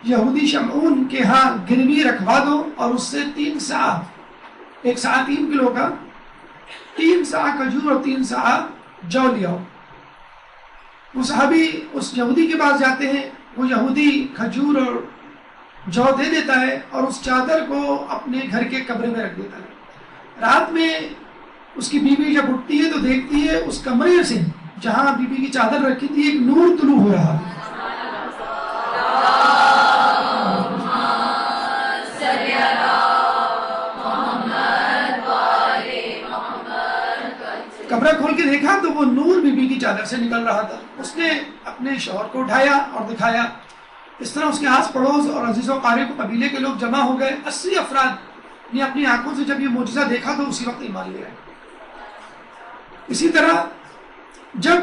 یہودی شمعون کے ہاں گروی رکھوا دو اور اس سے 3 سا، ایک سا 3 کلو کا، 3 سا کھجور اور 3 سا جو لے آؤ. وہ صحابی اس یہودی کے پاس جاتے ہیں، وہ یہودی کھجور اور جو دے دیتا ہے اور اس چادر کو اپنے گھر کے کمرے میں رکھ دیتا ہے. رات میں اس کی بیوی جب اٹھتی ہے تو دیکھتی ہے اس کمرے سے جہاں بیوی کی چادر رکھی تھی ایک نور طلوع ہو رہا ہے. کمرہ کھول کے دیکھا تو وہ نور بیوی کی چادر سے نکل رہا تھا. اس نے اپنے شوہر کو اٹھایا اور دکھایا. اس طرح اس کے آس پڑوس اور عزیز و قارب قبیلے کے لوگ جمع ہو گئے. 80 افراد نے اپنی آنکھوں سے جب یہ معجزہ دیکھا تو اسی وقت ایمان لے آئے. اسی طرح جب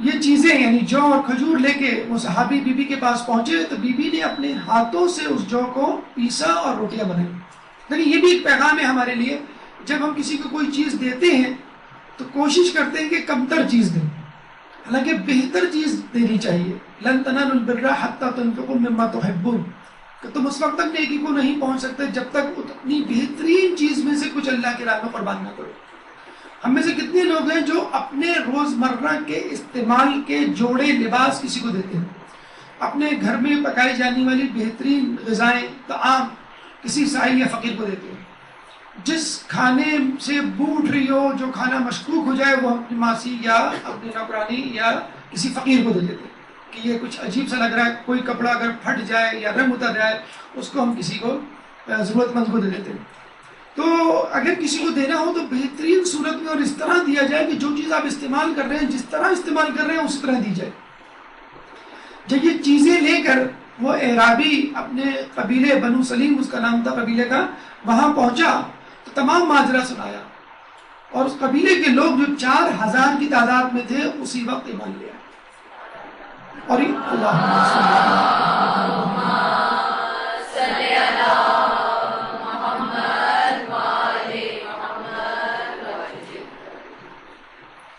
یہ چیزیں یعنی جو اور کھجور لے کے وہ صحابی بی بی کے پاس پہنچے تو بی بی نے اپنے ہاتھوں سے اس جو کو پیسا اور روٹیاں بنائی. لیکن یہ بھی ایک پیغام ہے ہمارے لیے، جب ہم کسی کو کوئی چیز دیتے ہیں تو کوشش کرتے ہیں کہ کمتر چیز دیں، حالانکہ بہتر چیز دینی چاہیے. لن تنالوا البر حتى تنفقوا مما تحبون، کہ تم اس وقت تک نیکی کو نہیں پہنچ سکتے جب تک اپنی بہترین چیز میں سے کچھ اللہ کی راہ میں قربان نہ کرو. ہم میں سے کتنے لوگ ہیں جو اپنے روزمرہ کے استعمال کے جوڑے لباس کسی کو دیتے ہیں، اپنے گھر میں پکائی جانے والی بہترین غذائیں طعام کسی سائل یا فقیر کو دیتے ہیں. جس کھانے سے بو اٹھ رہی ہو، جو کھانا مشکوک ہو جائے، وہ اپنی ماسی یا اپنی نوکرانی یا کسی فقیر کو دے دیتے ہیں کہ یہ کچھ عجیب سا لگ رہا ہے. کوئی کپڑا اگر پھٹ جائے یا رنگ اتر جائے اس کو ہم کسی کو ضرورت مند کو دے دیتے ہیں. تو اگر کسی کو دینا ہو تو بہترین صورت میں اور اس طرح دیا جائے کہ جو چیز آپ استعمال کر رہے ہیں جس طرح استعمال کر رہے ہیں اسی طرح دی جائے. جب یہ چیزیں لے کر وہ اعرابی اپنے قبیلے بنو سلیم اس کا نام تھا قبیلے کا، وہاں پہنچا تو تمام ماجرا سنایا اور اس قبیلے کے لوگ جو 4000 کی تعداد میں تھے اسی وقت ایمان لے آئے. اور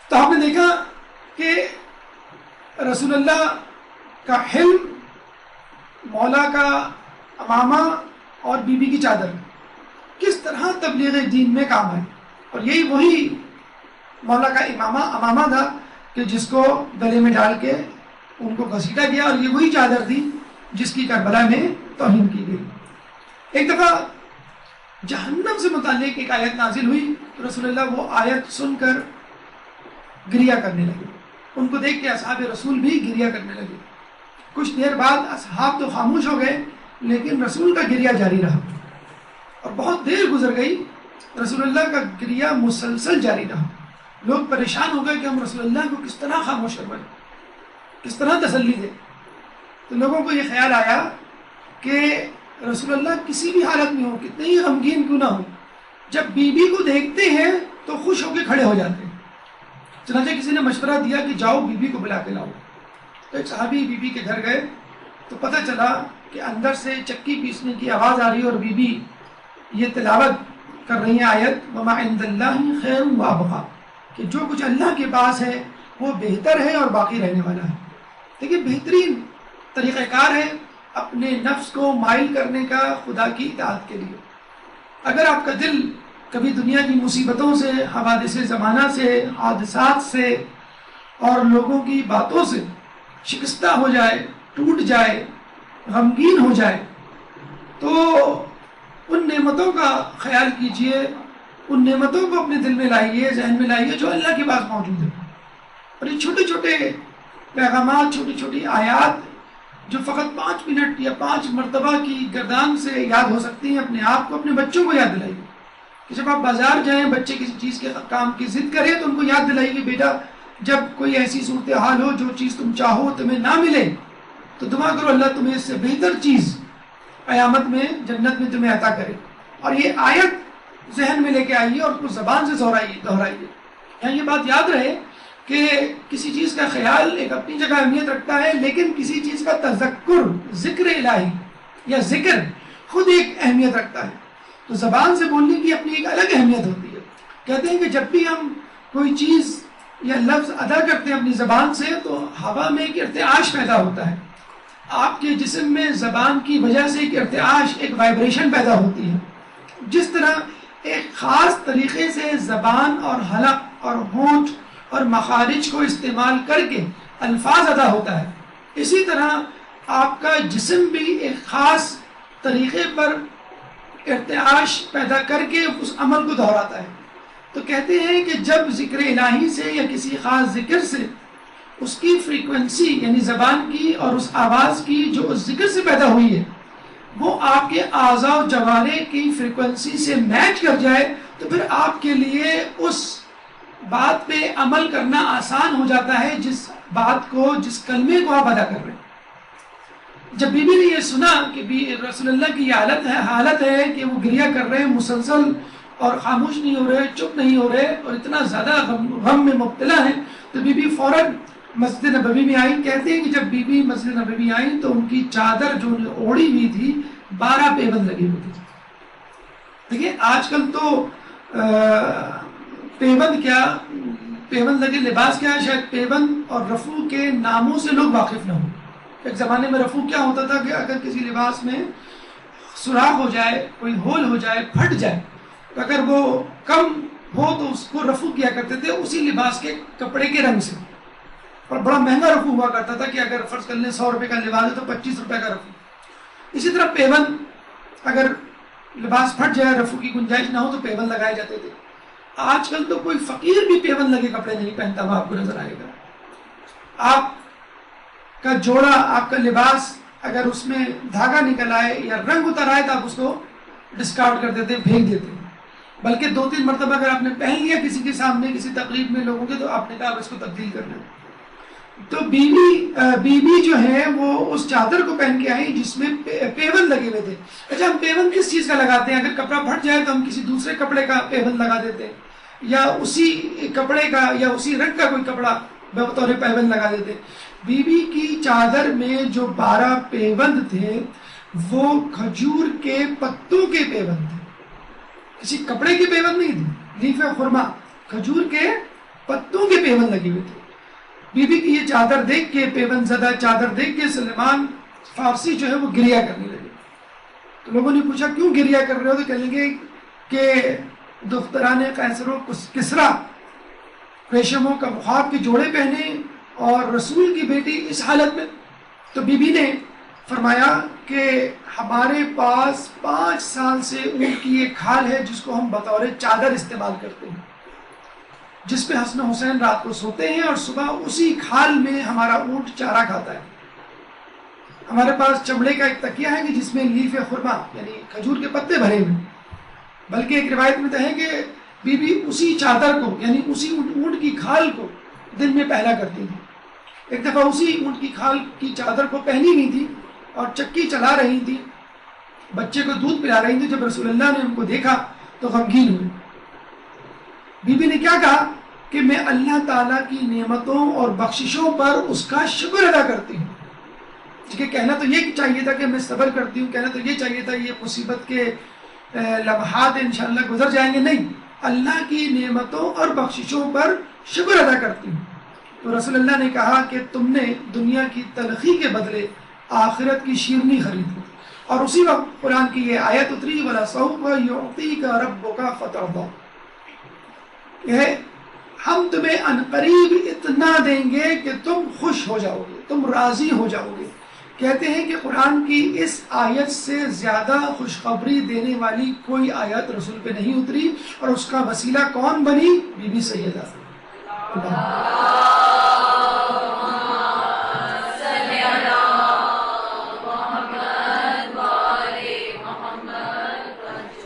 تو آپ نے دیکھا کہ رسول اللہ کا حلم، مولا کا امامہ اور بی بی کی چادر کس طرح تبلیغ دین میں کام ہے. اور یہی وہی مولا کا امامہ تھا کہ جس کو گلے میں ڈال کے ان کو گھسیٹا گیا، اور یہ وہی چادر تھی جس کی کربلا میں توہین کی گئی. ایک دفعہ جہنم سے متعلق ایک آیت نازل ہوئی تو رسول اللہ وہ آیت سن کر گریا کرنے لگے. ان کو دیکھ کے اصحاب رسول بھی گریا کرنے لگے. کچھ دیر بعد اصحاب تو خاموش ہو گئے لیکن رسول کا گریا جاری رہا اور بہت دیر گزر گئی. رسول اللہ کا گریا مسلسل جاری رہا. لوگ پریشان ہو گئے کہ ہم رسول اللہ کو کس طرح خاموش کروائیں, کس طرح تسلی دیں. تو لوگوں کو یہ خیال آیا کہ رسول اللہ کسی بھی حالت میں ہو, کتنے ہی غمگین کیوں نہ ہو, جب بی بی کو دیکھتے ہیں تو خوش ہو کے کھڑے ہو جاتے ہیں. چنانچہ کسی نے مشورہ دیا کہ جاؤ بی بی کو بلا کے لاؤ. تو ایک صحابی بی بی کے گھر گئے تو پتہ چلا کہ اندر سے چکی پیسنے کی آواز آ رہی ہے اور بی بی یہ تلاوت کر رہی ہیں آیت وَمَا عِندَ اللَّهِ خَيْرٌ وَأَبْقَىٰ, کہ جو کچھ اللہ کے پاس ہے وہ بہتر ہے اور باقی رہنے والا ہے. دیکھیے بہترین طریقہ کار ہے اپنے نفس کو مائل کرنے کا خدا کی اطاعت کے لیے. اگر آپ کا دل کبھی دنیا کی مصیبتوں سے, حوادث زمانہ سے, حادثات سے اور لوگوں کی باتوں سے شکستہ ہو جائے, ٹوٹ جائے, غمگین ہو جائے, تو ان نعمتوں کا خیال کیجئے, ان نعمتوں کو اپنے دل میں لائیے, ذہن میں لائیے جو اللہ کے پاس موجود ہے. اور یہ چھوٹے چھوٹے پیغامات, چھوٹی چھوٹی آیات جو فقط 5 منٹ یا 5 مرتبہ کی گردان سے یاد ہو سکتی ہیں, اپنے آپ کو, اپنے بچوں کو یاد دلائیے. کہ جب آپ بازار جائیں, بچے کسی چیز کے کام کی ضد کریں تو ان کو یاد دلائیے کہ بیٹا جب کوئی ایسی صورتحال ہو, جو چیز تم چاہو تمہیں نہ ملے, تو دعا کرو اللہ تمہیں اس سے بہتر چیز قیامت میں, جنت میں تمہیں عطا کرے. اور یہ آیت ذہن میں لے کے آئیے اور اس کو زبان سے دہرائیے. یہاں یہ بات یاد رہے کہ کسی چیز کا خیال ایک اپنی جگہ اہمیت رکھتا ہے, لیکن کسی چیز کا تذکر, ذکر الہی یا ذکر خود ایک اہمیت رکھتا ہے. تو زبان سے بولنے کی اپنی ایک الگ اہمیت ہوتی ہے. کہتے ہیں کہ جب بھی ہم کوئی چیز یا لفظ ادا کرتے ہیں اپنی زبان سے تو ہوا میں ایک ارتعاش پیدا ہوتا ہے. آپ کے جسم میں زبان کی وجہ سے ایک ارتعاش, ایک وائبریشن پیدا ہوتی ہے. جس طرح ایک خاص طریقے سے زبان اور حلق اور ہونٹ اور مخارج کو استعمال کر کے الفاظ ادا ہوتا ہے, اسی طرح آپ کا جسم بھی ایک خاص طریقے پر ارتعاش پیدا کر کے اس عمل کو دہراتا ہے. تو کہتے ہیں کہ جب ذکر الہی سے یا کسی خاص ذکر سے اس کی فریکوینسی یعنی زبان کی اور اس آواز کی جو اس ذکر سے پیدا ہوئی ہے وہ آپ کے اعضاء و جوارح کی فریکوینسی سے میچ کر جائے تو پھر آپ کے لیے اس بات پہ عمل کرنا آسان ہو جاتا ہے, جس بات کو, جس کلمے کو آپ ادا کر رہے ہیں. جب بی بی نے یہ سنا کہ رسول اللہ کی یہ حالت ہے کہ وہ گریہ کر رہے ہیں مسلسل اور خاموش نہیں ہو رہے, چپ نہیں ہو رہے اور اتنا زیادہ غم میں مبتلا ہیں, تو بی بی فوراً مسجد نبوی میں آئی. کہتے ہیں کہ جب بی بی مسجد نبوی آئی تو ان کی چادر جو اوڑھی ہوئی تھی 12 پیبند لگے ہوئے تھے. دیکھیے آج کل تو پیبند کیا, پیبند لگے لباس کیا ہے, شاید پیبند اور رفو کے ناموں سے لوگ واقف نہ ہوں. ایک زمانے میں رفو کیا ہوتا تھا کہ اگر کسی لباس میں سوراخ ہو جائے, کوئی ہول ہو جائے, پھٹ جائے, تو اگر وہ کم ہو تو اس کو رفو کیا کرتے تھے اسی لباس کے کپڑے کے رنگ سے. اور بڑا مہنگا رفو ہوا کرتا تھا کہ اگر فرض کر لیں 100 روپے کا لباس ہے تو 25 روپے کا رفو. اسی طرح پیبند, اگر لباس پھٹ جائے, رفو کی گنجائش نہ ہو تو پیبند لگائے جاتے تھے. آج کل تو کوئی فقیر بھی پیبند لگے کپڑے نہیں پہنتا ہوا آپ کو نظر آئے گا. آپ کا جوڑا, آپ کا لباس اگر اس میں دھاگا نکل آئے یا رنگ اتر آئے تو آپ اس کو ڈسکارڈ کر دیتے, پھینک دیتے. بلکہ 2-3 مرتبہ اگر آپ نے پہن لیا کسی کے سامنے, کسی تقریب میں لوگوں کے, تو آپ نے کہا اب اس کو تبدیل کرنا. تو بی بی جو ہے وہ اس چادر کو پہن کے آئی جس میں پیبند لگے ہوئے تھے. اچھا ہم پیبند کس چیز کا لگاتے ہیں؟ اگر کپڑا پھٹ جائے تو ہم کسی دوسرے کپڑے کا پیبند لگا دیتے ہیں, یا اسی کپڑے کا یا اسی رنگ کا کوئی کپڑا بطور پیبند لگا دیتے. بی بی کی چادر میں جو 12 پیبند تھے وہ کھجور کے پتوں کے پیبند تھے, کسی کپڑے کے پیبند نہیں تھے. لیف خرما, کھجور کے پتوں کے پیبند لگے ہوئے تھے. بی بی کی یہ چادر دیکھ کے, پیبند زدہ چادر دیکھ کے سلمان فارسی جو ہے وہ گریہ کرنے لگے. تو لوگوں نے پوچھا کیوں گریہ کر رہے ہو؟ تو کہنے لگے کہ دختران قیصر و کسریٰ ریشموں کا خواب کے جوڑے پہنے اور رسول کی بیٹی اس حالت میں. تو بی بی نے فرمایا کہ ہمارے پاس 5 سال سے اونٹ کی ایک کھال ہے جس کو ہم بطور چادر استعمال کرتے ہیں. جس پہ حسن و حسین رات کو سوتے ہیں اور صبح اسی کھال میں ہمارا اونٹ چارہ کھاتا ہے. ہمارے پاس چمڑے کا ایک تکیہ ہے کہ جس میں لیف خرما یعنی کھجور کے پتے بھرے ہوئے. بلکہ ایک روایت میں تو ہے کہ بی بی اسی چادر کو یعنی اسی اونٹ کی کھال کو دن میں پہنا کرتی تھی. ایک دفعہ اسی اونٹ کی کھال کی چادر کو پہنی ہوئی تھی اور چکی چلا رہی تھی, بچے کو دودھ پلا رہی تھی. جب رسول اللہ نے ان کو دیکھا تو غمگین ہوئے. بی بی نے کیا کہا کہ میں اللہ تعالیٰ کی نعمتوں اور بخششوں پر اس کا شکر ادا کرتی ہوں. کہنا تو یہ چاہیے تھا کہ میں صبر کرتی ہوں, کہنا تو یہ چاہیے تھا یہ مصیبت کے لمحات انشاءاللہ گزر جائیں گے. نہیں, اللہ کی نعمتوں اور بخششوں پر شکر ادا کرتی ہوں. تو رسول اللہ نے کہا کہ تم نے دنیا کی تلخی کے بدلے آخرت کی شیرنی خریدی. اور اسی وقت قرآن کی یہ آیت اتری وَلَسَوْفَ يُعْطِيكَ رَبُّكَ فَتَرْضَىٰ, ہم تمہیں عنقریب اتنا دیں گے کہ تم خوش ہو جاؤ گے, تم راضی ہو جاؤ گے. کہتے ہیں کہ قرآن کی اس آیت سے زیادہ خوشخبری دینے والی کوئی آیت رسول پہ نہیں اتری, اور اس کا وسیلہ کون بنی؟ بی بی سیدہ.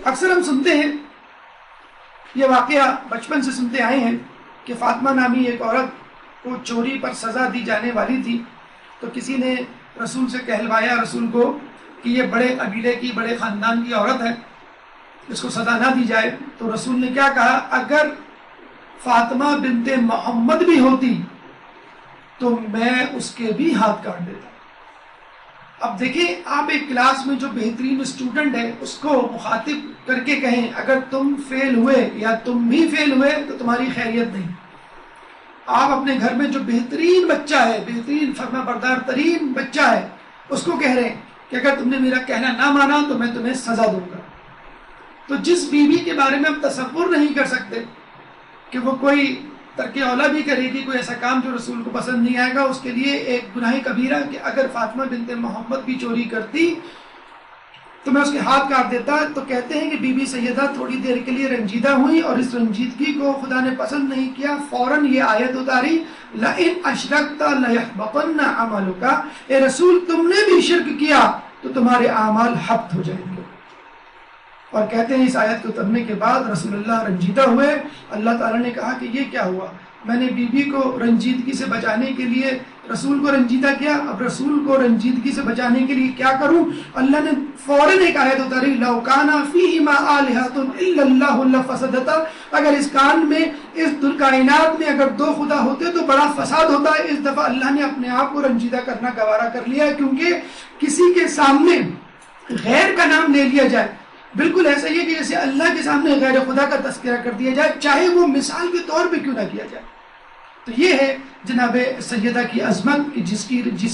اکثر ہم سنتے ہیں, یہ واقعہ بچپن سے سنتے آئے ہیں کہ فاطمہ نامی ایک عورت کو چوری پر سزا دی جانے والی تھی. تو کسی نے رسول سے کہلوایا رسول کو کہ یہ بڑے قبیلے کی, بڑے خاندان کی عورت ہے, اس کو سزا نہ دی جائے. تو رسول نے کیا کہا, اگر فاطمہ بنت محمد بھی ہوتی تو میں اس کے بھی ہاتھ کاٹ دیتا. اب دیکھیں, آپ ایک کلاس میں جو بہترین اسٹوڈنٹ ہے اس کو مخاطب کر کے کہیں اگر تم فیل ہوئے یا تم بھی فیل ہوئے تو تمہاری خیریت نہیں. آپ اپنے گھر میں جو بہترین بچہ ہے, بہترین فرما بردار ترین بچہ ہے, اس کو کہہ رہے ہیں کہ اگر تم نے میرا کہنا نہ مانا تو میں تمہیں سزا دوں گا. تو جس بیوی کے بارے میں ہم تصور نہیں کر سکتے کہ وہ کوئی ترک اولا بھی کرے گی, کوئی ایسا کام جو رسول کو پسند نہیں آئے گا, اس کے لیے ایک گناہ کبیرہ کہ اگر فاطمہ بنت محمد بھی چوری کرتی تو میں اس کے ہاتھ کاٹ دیتا. تو کہتے ہیں کہ بی بی سیدہ تھوڑی دیر کے لیے رنجیدہ ہوئی, اور اس رنجیدگی کو خدا نے پسند نہیں کیا. فوراً یہ آیت اتاری لَإِنْ أَشْرَكْتَ لَيَحْبَطَنَّ عَمَلُكَ, اے رسول تم نے بھی شرک کیا تو تمہارے اعمال حبط ہو جائیں گے. اور کہتے ہیں اس آیت کے اترنے کے بعد رسول اللہ رنجیدہ ہوئے. اللہ تعالیٰ نے کہا کہ یہ کیا ہوا, میں نے بی بی کو رنجیدگی سے بچانے کے لیے رسول کو رنجیدہ کیا, اب رسول کو رنجیدگی سے بچانے کے لیے کیا کروں. اللہ نے فوراً ایک آیت اتاری لَوْ كَانَ فِيهِمَا آلِهَةٌ إِلَّا اللَّهُ لَفَسَدَتَا, اگر اس کان میں اس کائنات میں اگر دو خدا ہوتے تو بڑا فساد ہوتا. اس دفعہ اللہ نے اپنے آپ کو رنجیدہ کرنا گوارا کر لیا, کیونکہ کسی کے سامنے غیر کا نام لے لیا جائے بالکل ایسا ہی ہے کہ جیسے اللہ کے سامنے غیر خدا کا تذکرہ کر دیا جائے, چاہے وہ مثال کے طور پہ کیوں نہ کیا جائے. تو یہ ہے جناب سیدہ کی عظمت کہ جس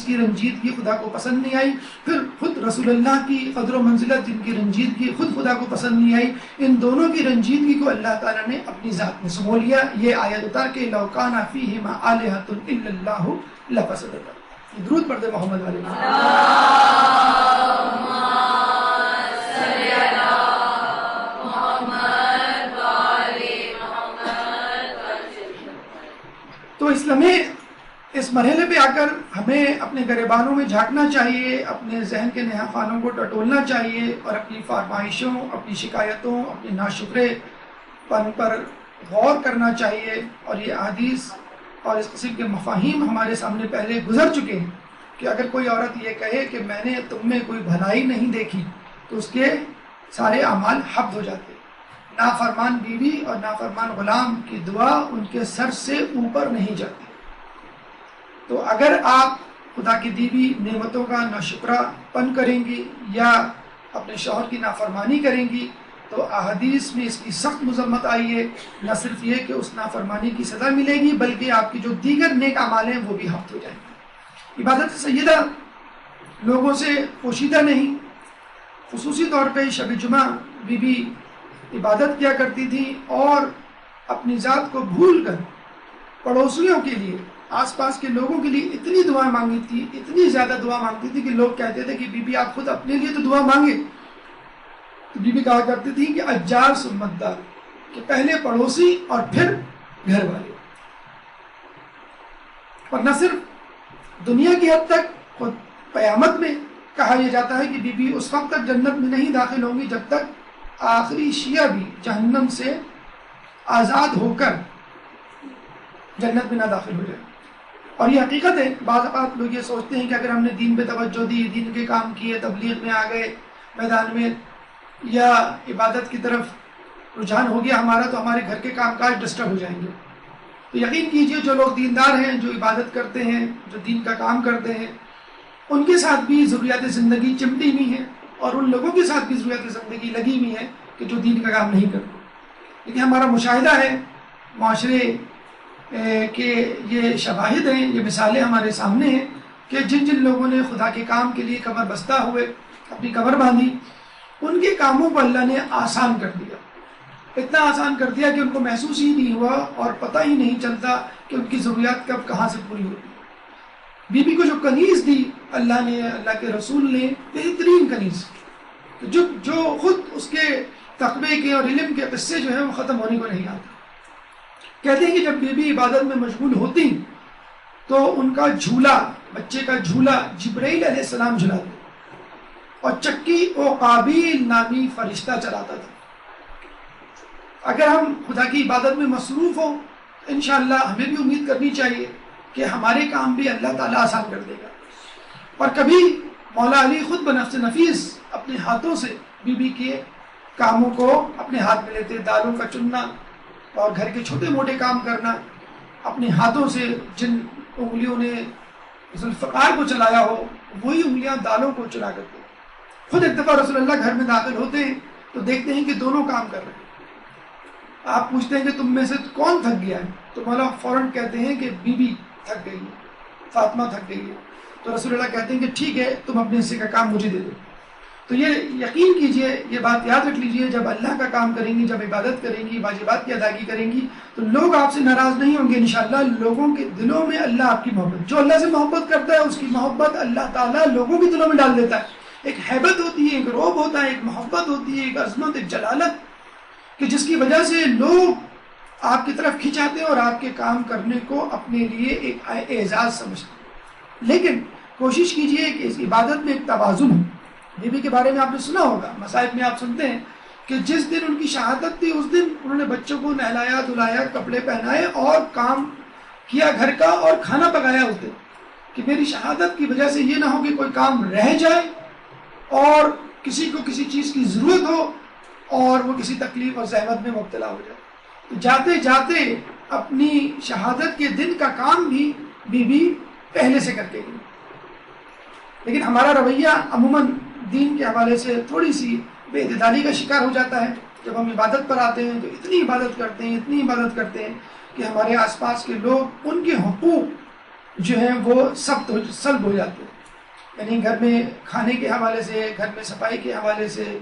کی رنجیدگی خدا کو پسند نہیں آئی. پھر خود رسول اللہ کی قدر و منزلت جن کی رنجیدگی خود خدا کو پسند نہیں آئی, ان دونوں کی رنجیدگی کو اللہ تعالیٰ نے اپنی ذات میں سمو لیا. یہ آیت اتار کے لَوْ كَانَ فِيهِمَا آلِهَةٌ إِلَّا اللَّهُ لَفَسَدَتَا. درود پڑھ دے محمد علیہ. تو اس لمحے اس مرحلے پہ آ کر ہمیں اپنے گریبانوں میں جھانکنا چاہیے, اپنے ذہن کے نہا خانوں کو ٹٹولنا چاہیے, اور اپنی فرمائشوں, اپنی شکایتوں, اپنے ناشکرے پن پر غور کرنا چاہیے. اور یہ احادیث اور اس قسم کے مفاہیم ہمارے سامنے پہلے گزر چکے ہیں کہ اگر کوئی عورت یہ کہے کہ میں نے تم میں کوئی بھلائی نہیں دیکھی تو اس کے سارے اعمال حبط ہو جاتے. نافرمان بیوی اور نافرمان غلام کی دعا ان کے سر سے اوپر نہیں جاتی. تو اگر آپ خدا کی دی ہوئی نعمتوں کا ناشکرہ پن کریں گی یا اپنے شوہر کی نافرمانی کریں گی تو احادیث میں اس کی سخت مذمت آئی ہے. نہ صرف یہ کہ اس نافرمانی کی سزا ملے گی بلکہ آپ کی جو دیگر نیک اعمال ہیں وہ بھی حبط ہو جائیں گے. عبادت سیدہ لوگوں سے پوشیدہ نہیں. خصوصی طور پہ شب جمعہ بی بی عبادت کیا کرتی تھی اور اپنی ذات کو بھول کر پڑوسیوں کے لیے, آس پاس کے لوگوں کے لیے اتنی دعائیں مانگی تھی, اتنی زیادہ دعا مانگتی تھی کہ لوگ کہتے تھے کہ بی بی آپ خود اپنے لیے تو دعا مانگے. تو بی بی کہا کرتی تھی کہ اجار سمت دار, کہ پہلے پڑوسی اور پھر گھر والے. اور نہ صرف دنیا کی حد تک، خود قیامت میں کہا یہ جاتا ہے کہ بی بی اس وقت تک جنت میں نہیں داخل ہوں گی جب تک آخری شیعہ بھی جہنم سے آزاد ہو کر جنت میں نہ داخل ہو جائے. اور یہ حقیقت ہے. بعض اوقات لوگ یہ سوچتے ہیں کہ اگر ہم نے دین پہ توجہ دی، دین کے کام کیے، تبلیغ میں آ گئے میدان میں، یا عبادت کی طرف رجحان ہو گیا ہمارا، تو ہمارے گھر کے کام کاج ڈسٹرب ہو جائیں گے. تو یقین کیجئے جو لوگ دیندار ہیں، جو عبادت کرتے ہیں، جو دین کا کام کرتے ہیں، ان کے ساتھ بھی ضروریات زندگی چمٹی ہوئی ہیں، اور ان لوگوں کے ساتھ بھی ضروریات زندگی لگی ہوئی ہیں کہ جو دین کا کام نہیں کرتے. لیکن ہمارا مشاہدہ ہے معاشرے کہ یہ شواہد ہیں، یہ مثالیں ہمارے سامنے ہیں کہ جن جن لوگوں نے خدا کے کام کے لیے کمر بستہ ہوئے اپنی کمر باندھی، ان کے کاموں کو اللہ نے آسان کر دیا. اتنا آسان کر دیا کہ ان کو محسوس ہی نہیں ہوا اور پتہ ہی نہیں چلتا کہ ان کی ضروریات کب کہاں سے پوری ہوتی. بی بی کو جو کنیز دی اللہ نے، اللہ کے رسول نے، بہترین کنیز، جو خود اس کے تقوی کے اور علم کے قصے جو ہیں وہ ختم ہونے کو نہیں آتے. کہتے ہیں کہ جب بی بی عبادت میں مشغول ہوتی تو ان کا جھولا، بچے کا جھولا جبرائیل علیہ السلام جھلاتے، اور چکی و قابیل نامی فرشتہ چلاتا تھا. اگر ہم خدا کی عبادت میں مصروف ہوں، انشاءاللہ ہمیں بھی امید کرنی چاہیے کہ ہمارے کام بھی اللہ تعالیٰ آسان کر دے گا. اور کبھی مولا علی خود بنفس نفیس اپنے ہاتھوں سے بی بی کے کاموں کو اپنے ہاتھ میں لیتے، دالوں کا چننا اور گھر کے چھوٹے موٹے کام کرنا اپنے ہاتھوں سے. جن انگلیوں نے ذوالفقار کو چلایا ہو وہی انگلیاں دالوں کو چلا کرتے. خود ایک دفعہ رسول اللہ گھر میں داخل ہوتے ہیں تو دیکھتے ہیں کہ دونوں کام کر رہے ہیں. آپ پوچھتے ہیں کہ تم میں سے کون تھک گیا ہے، تو مولا فوراً کہتے ہیں کہ بی بی تھک گئی ہے، فاطمہ تھک گئی ہے. تو رسول اللہ کہتے ہیں کہ ٹھیک ہے، تم اپنے حصے کا کام مجھے دے دو. تو یہ یقین کیجئے، یہ بات یاد رکھ لیجئے، جب اللہ کا کام کریں گی، جب عبادت کریں گی، واجبات کی ادائیگی کریں گی، تو لوگ آپ سے ناراض نہیں ہوں گے. انشاءاللہ لوگوں کے دلوں میں اللہ آپ کی محبت، جو اللہ سے محبت کرتا ہے اس کی محبت اللہ تعالیٰ لوگوں کے دلوں میں ڈال دیتا ہے. ایک ہیبت ہوتی ہے، ایک رعب ہوتا ہے، ایک محبت ہوتی ہے، ایک عظمت، ایک جلالت، کہ جس کی وجہ سے لوگ آپ کی طرف کھنچاتے ہیں اور آپ کے کام کرنے کو اپنے لیے ایک اعزاز سمجھتے ہیں. لیکن کوشش کیجئے کہ اس عبادت میں ایک توازن ہو. بی بی کے بارے میں آپ نے سنا ہوگا، مصائب میں آپ سنتے ہیں کہ جس دن ان کی شہادت تھی اس دن انہوں نے بچوں کو نہلایا، دھلایا، کپڑے پہنائے اور کام کیا گھر کا اور کھانا پکایا اس دن، کہ میری شہادت کی وجہ سے یہ نہ ہو کہ کوئی کام رہ جائے اور کسی کو کسی چیز کی ضرورت ہو اور وہ کسی تکلیف اور زحمت میں مبتلا ہو جائے. تو جاتے جاتے اپنی شہادت کے دن کا کام بھی بی بی پہلے سے کر کے گئی. لیکن ہمارا رویہ عموماً دین کے حوالے سے تھوڑی سی بے اعتدالی کا شکار ہو جاتا ہے. جب ہم عبادت پر آتے ہیں تو اتنی عبادت کرتے ہیں، اتنی عبادت کرتے ہیں کہ ہمارے آس پاس کے لوگ، ان کے حقوق جو ہیں وہ سلب ہو جاتے ہیں. یعنی گھر میں کھانے کے حوالے سے، گھر میں صفائی کے حوالے سے،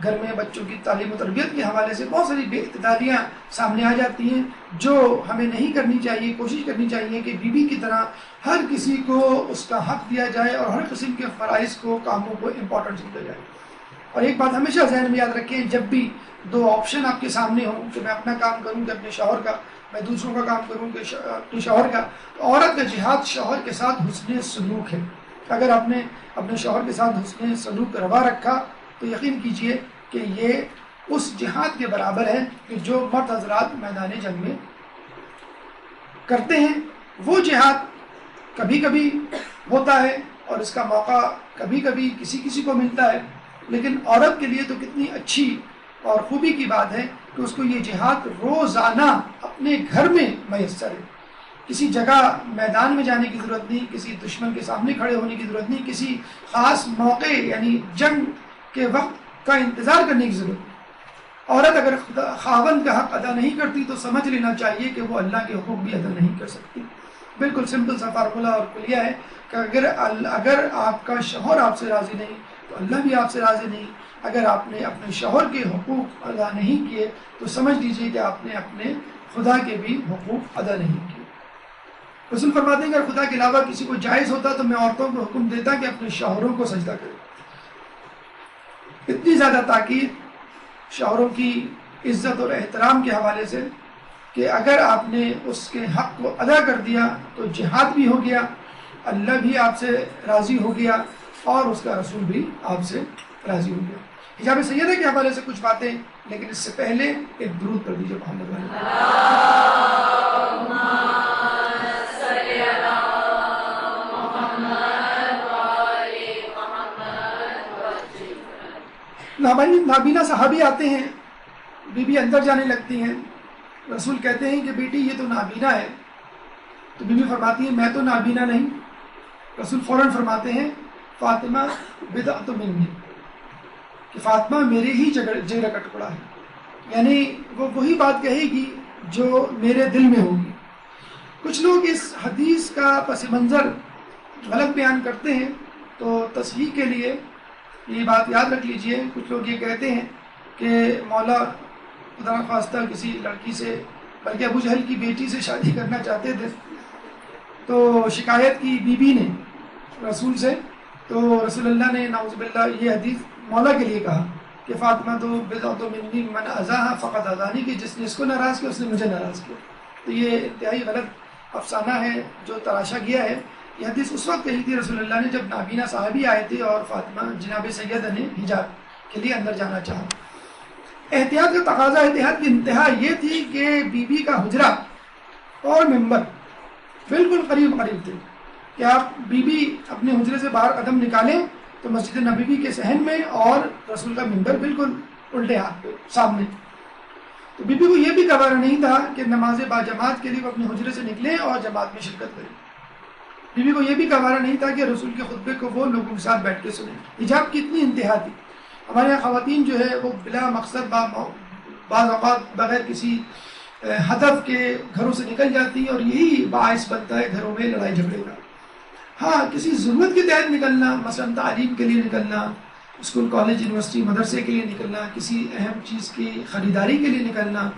گھر میں بچوں کی تعلیم و تربیت کے حوالے سے بہت ساری بے اعتدالیاں سامنے آ جاتی ہیں جو ہمیں نہیں کرنی چاہیے. کوشش کرنی چاہیے کہ بی بی کی طرح ہر کسی کو اس کا حق دیا جائے اور ہر قسم کے فرائض کو، کاموں کو امپورٹنٹ سمجھا جائے. اور ایک بات ہمیشہ ذہن میں یاد رکھیں، جب بھی دو آپشن آپ کے سامنے ہوں کہ میں اپنا کام کروں کہ اپنے شوہر کا، میں دوسروں کا کام کروں کہ اپنے شوہر کا، تو عورت کا جہاد شوہر کے ساتھ حسن سلوک ہے. اگر آپ نے اپنے شوہر کے ساتھ حسن سلوک روا رکھا تو یقین کیجئے کہ یہ اس جہاد کے برابر ہے کہ جو مرد حضرات میدان جنگ میں کرتے ہیں. وہ جہاد کبھی کبھی ہوتا ہے اور اس کا موقع کبھی کبھی کسی کو ملتا ہے، لیکن عورت کے لیے تو کتنی اچھی اور خوبی کی بات ہے کہ اس کو یہ جہاد روزانہ اپنے گھر میں میسر ہے. کسی جگہ میدان میں جانے کی ضرورت نہیں، کسی دشمن کے سامنے کھڑے ہونے کی ضرورت نہیں، کسی خاص موقع یعنی جنگ کے وقت کا انتظار کرنے کی ضرورت نہیں. عورت اگر خاوند کا حق ادا نہیں کرتی تو سمجھ لینا چاہیے کہ وہ اللہ کے حقوق بھی ادا نہیں کر سکتی. بالکل سمپل سا فارمولہ اور کلیہ ہے کہ اگر آپ کا شوہر آپ سے راضی نہیں تو اللہ بھی آپ سے راضی نہیں. اگر آپ نے اپنے شوہر کے حقوق ادا نہیں کیے تو سمجھ لیجیے کہ آپ نے اپنے خدا کے بھی حقوق ادا نہیں کیے. رسول فرماتے ہیں کہ اگر خدا کے علاوہ کسی کو جائز ہوتا تو میں عورتوں کو حکم دیتا کہ اپنے شوہروں کو سجدہ کرے. اتنی زیادہ تاکید شوہروں کی عزت اور احترام کے حوالے سے کہ اگر آپ نے اس کے حق کو ادا کر دیا تو جہاد بھی ہو گیا، اللہ بھی آپ سے راضی ہو گیا اور اس کا رسول بھی آپ سے راضی ہو گیا۔ حجاب سیدہ کے حوالے سے کچھ باتیں، لیکن اس سے پہلے ایک درود پڑھ دیجیے محمد علیہ۔ نابینا صحابی آتے ہیں، بی بی اندر جانے لگتی ہیں، رسول کہتے ہیں کہ بیٹی یہ تو نابینا ہے، تو بی بی فرماتی ہے میں تو نابینا نہیں۔ رسول فوراً فرماتے ہیں فاطمہ بدعۃ منی، کہ فاطمہ میرے ہی جگر کا ٹکڑا ہے، یعنی وہ وہی بات کہے گی جو میرے دل میں ہوگی۔ کچھ لوگ اس حدیث کا پس منظر غلط بیان کرتے ہیں، تو تصحیح کے لیے یہ بات یاد رکھ لیجئے، کچھ لوگ یہ کہتے ہیں کہ مولا خدا نخواستہ کسی لڑکی سے، بلکہ ابو جہل کی بیٹی سے شادی کرنا چاہتے تھے، تو شکایت کی بی بی نے رسول سے، تو رسول اللہ نے نعوذ باللہ یہ حدیث مولا کے لیے کہا کہ فاطمہ تو بدعۃ منی من اذاها فقط اذانی، کہ جس نے اس کو ناراض کیا اس نے مجھے ناراض کیا۔ تو یہ انتہائی غلط افسانہ ہے جو تراشا گیا ہے۔ یہ حدیث اس وقت کہی تھی رسول اللہ نے جب نابینا صحابی آئے تھے اور فاطمہ جناب سیدہ نے حجاب کے لیے اندر جانا چاہا۔ احتیاط کا تقاضا، احتیاط کی انتہا یہ تھی کہ بی بی کا حجرہ اور ممبر بالکل قریب تھے، کہ آپ بی بی اپنے حجرے سے باہر قدم نکالیں تو مسجد نبوی کے صحن میں اور رسول کا ممبر بالکل الٹے ہاتھ پہ سامنے۔ تو بی بی کو یہ بھی گوارا نہیں تھا کہ نماز با جماعت کے لیے وہ اپنے حجرے سے نکلیں اور جماعت میں شرکت کریں۔ بی بی کو یہ بھی گوارا نہیں تھا کہ رسول کے خطبے کو وہ لوگوں کے ساتھ بیٹھ کے سنیں۔ حجاب کی اتنی انتہا تھی۔ ہمارے یہاں خواتین جو ہے وہ بلا مقصد بعض اوقات بغیر کسی ہدف کے گھروں سے نکل جاتی ہیں، اور یہی باعث بنتا ہے گھروں میں لڑائی جھگڑے کا۔ ہاں کسی ضرورت کے تحت نکلنا، مثلا تعلیم کے لیے نکلنا، اسکول کالج یونیورسٹی مدرسے کے لیے نکلنا، کسی اہم چیز کی خریداری کے لیے نکلنا،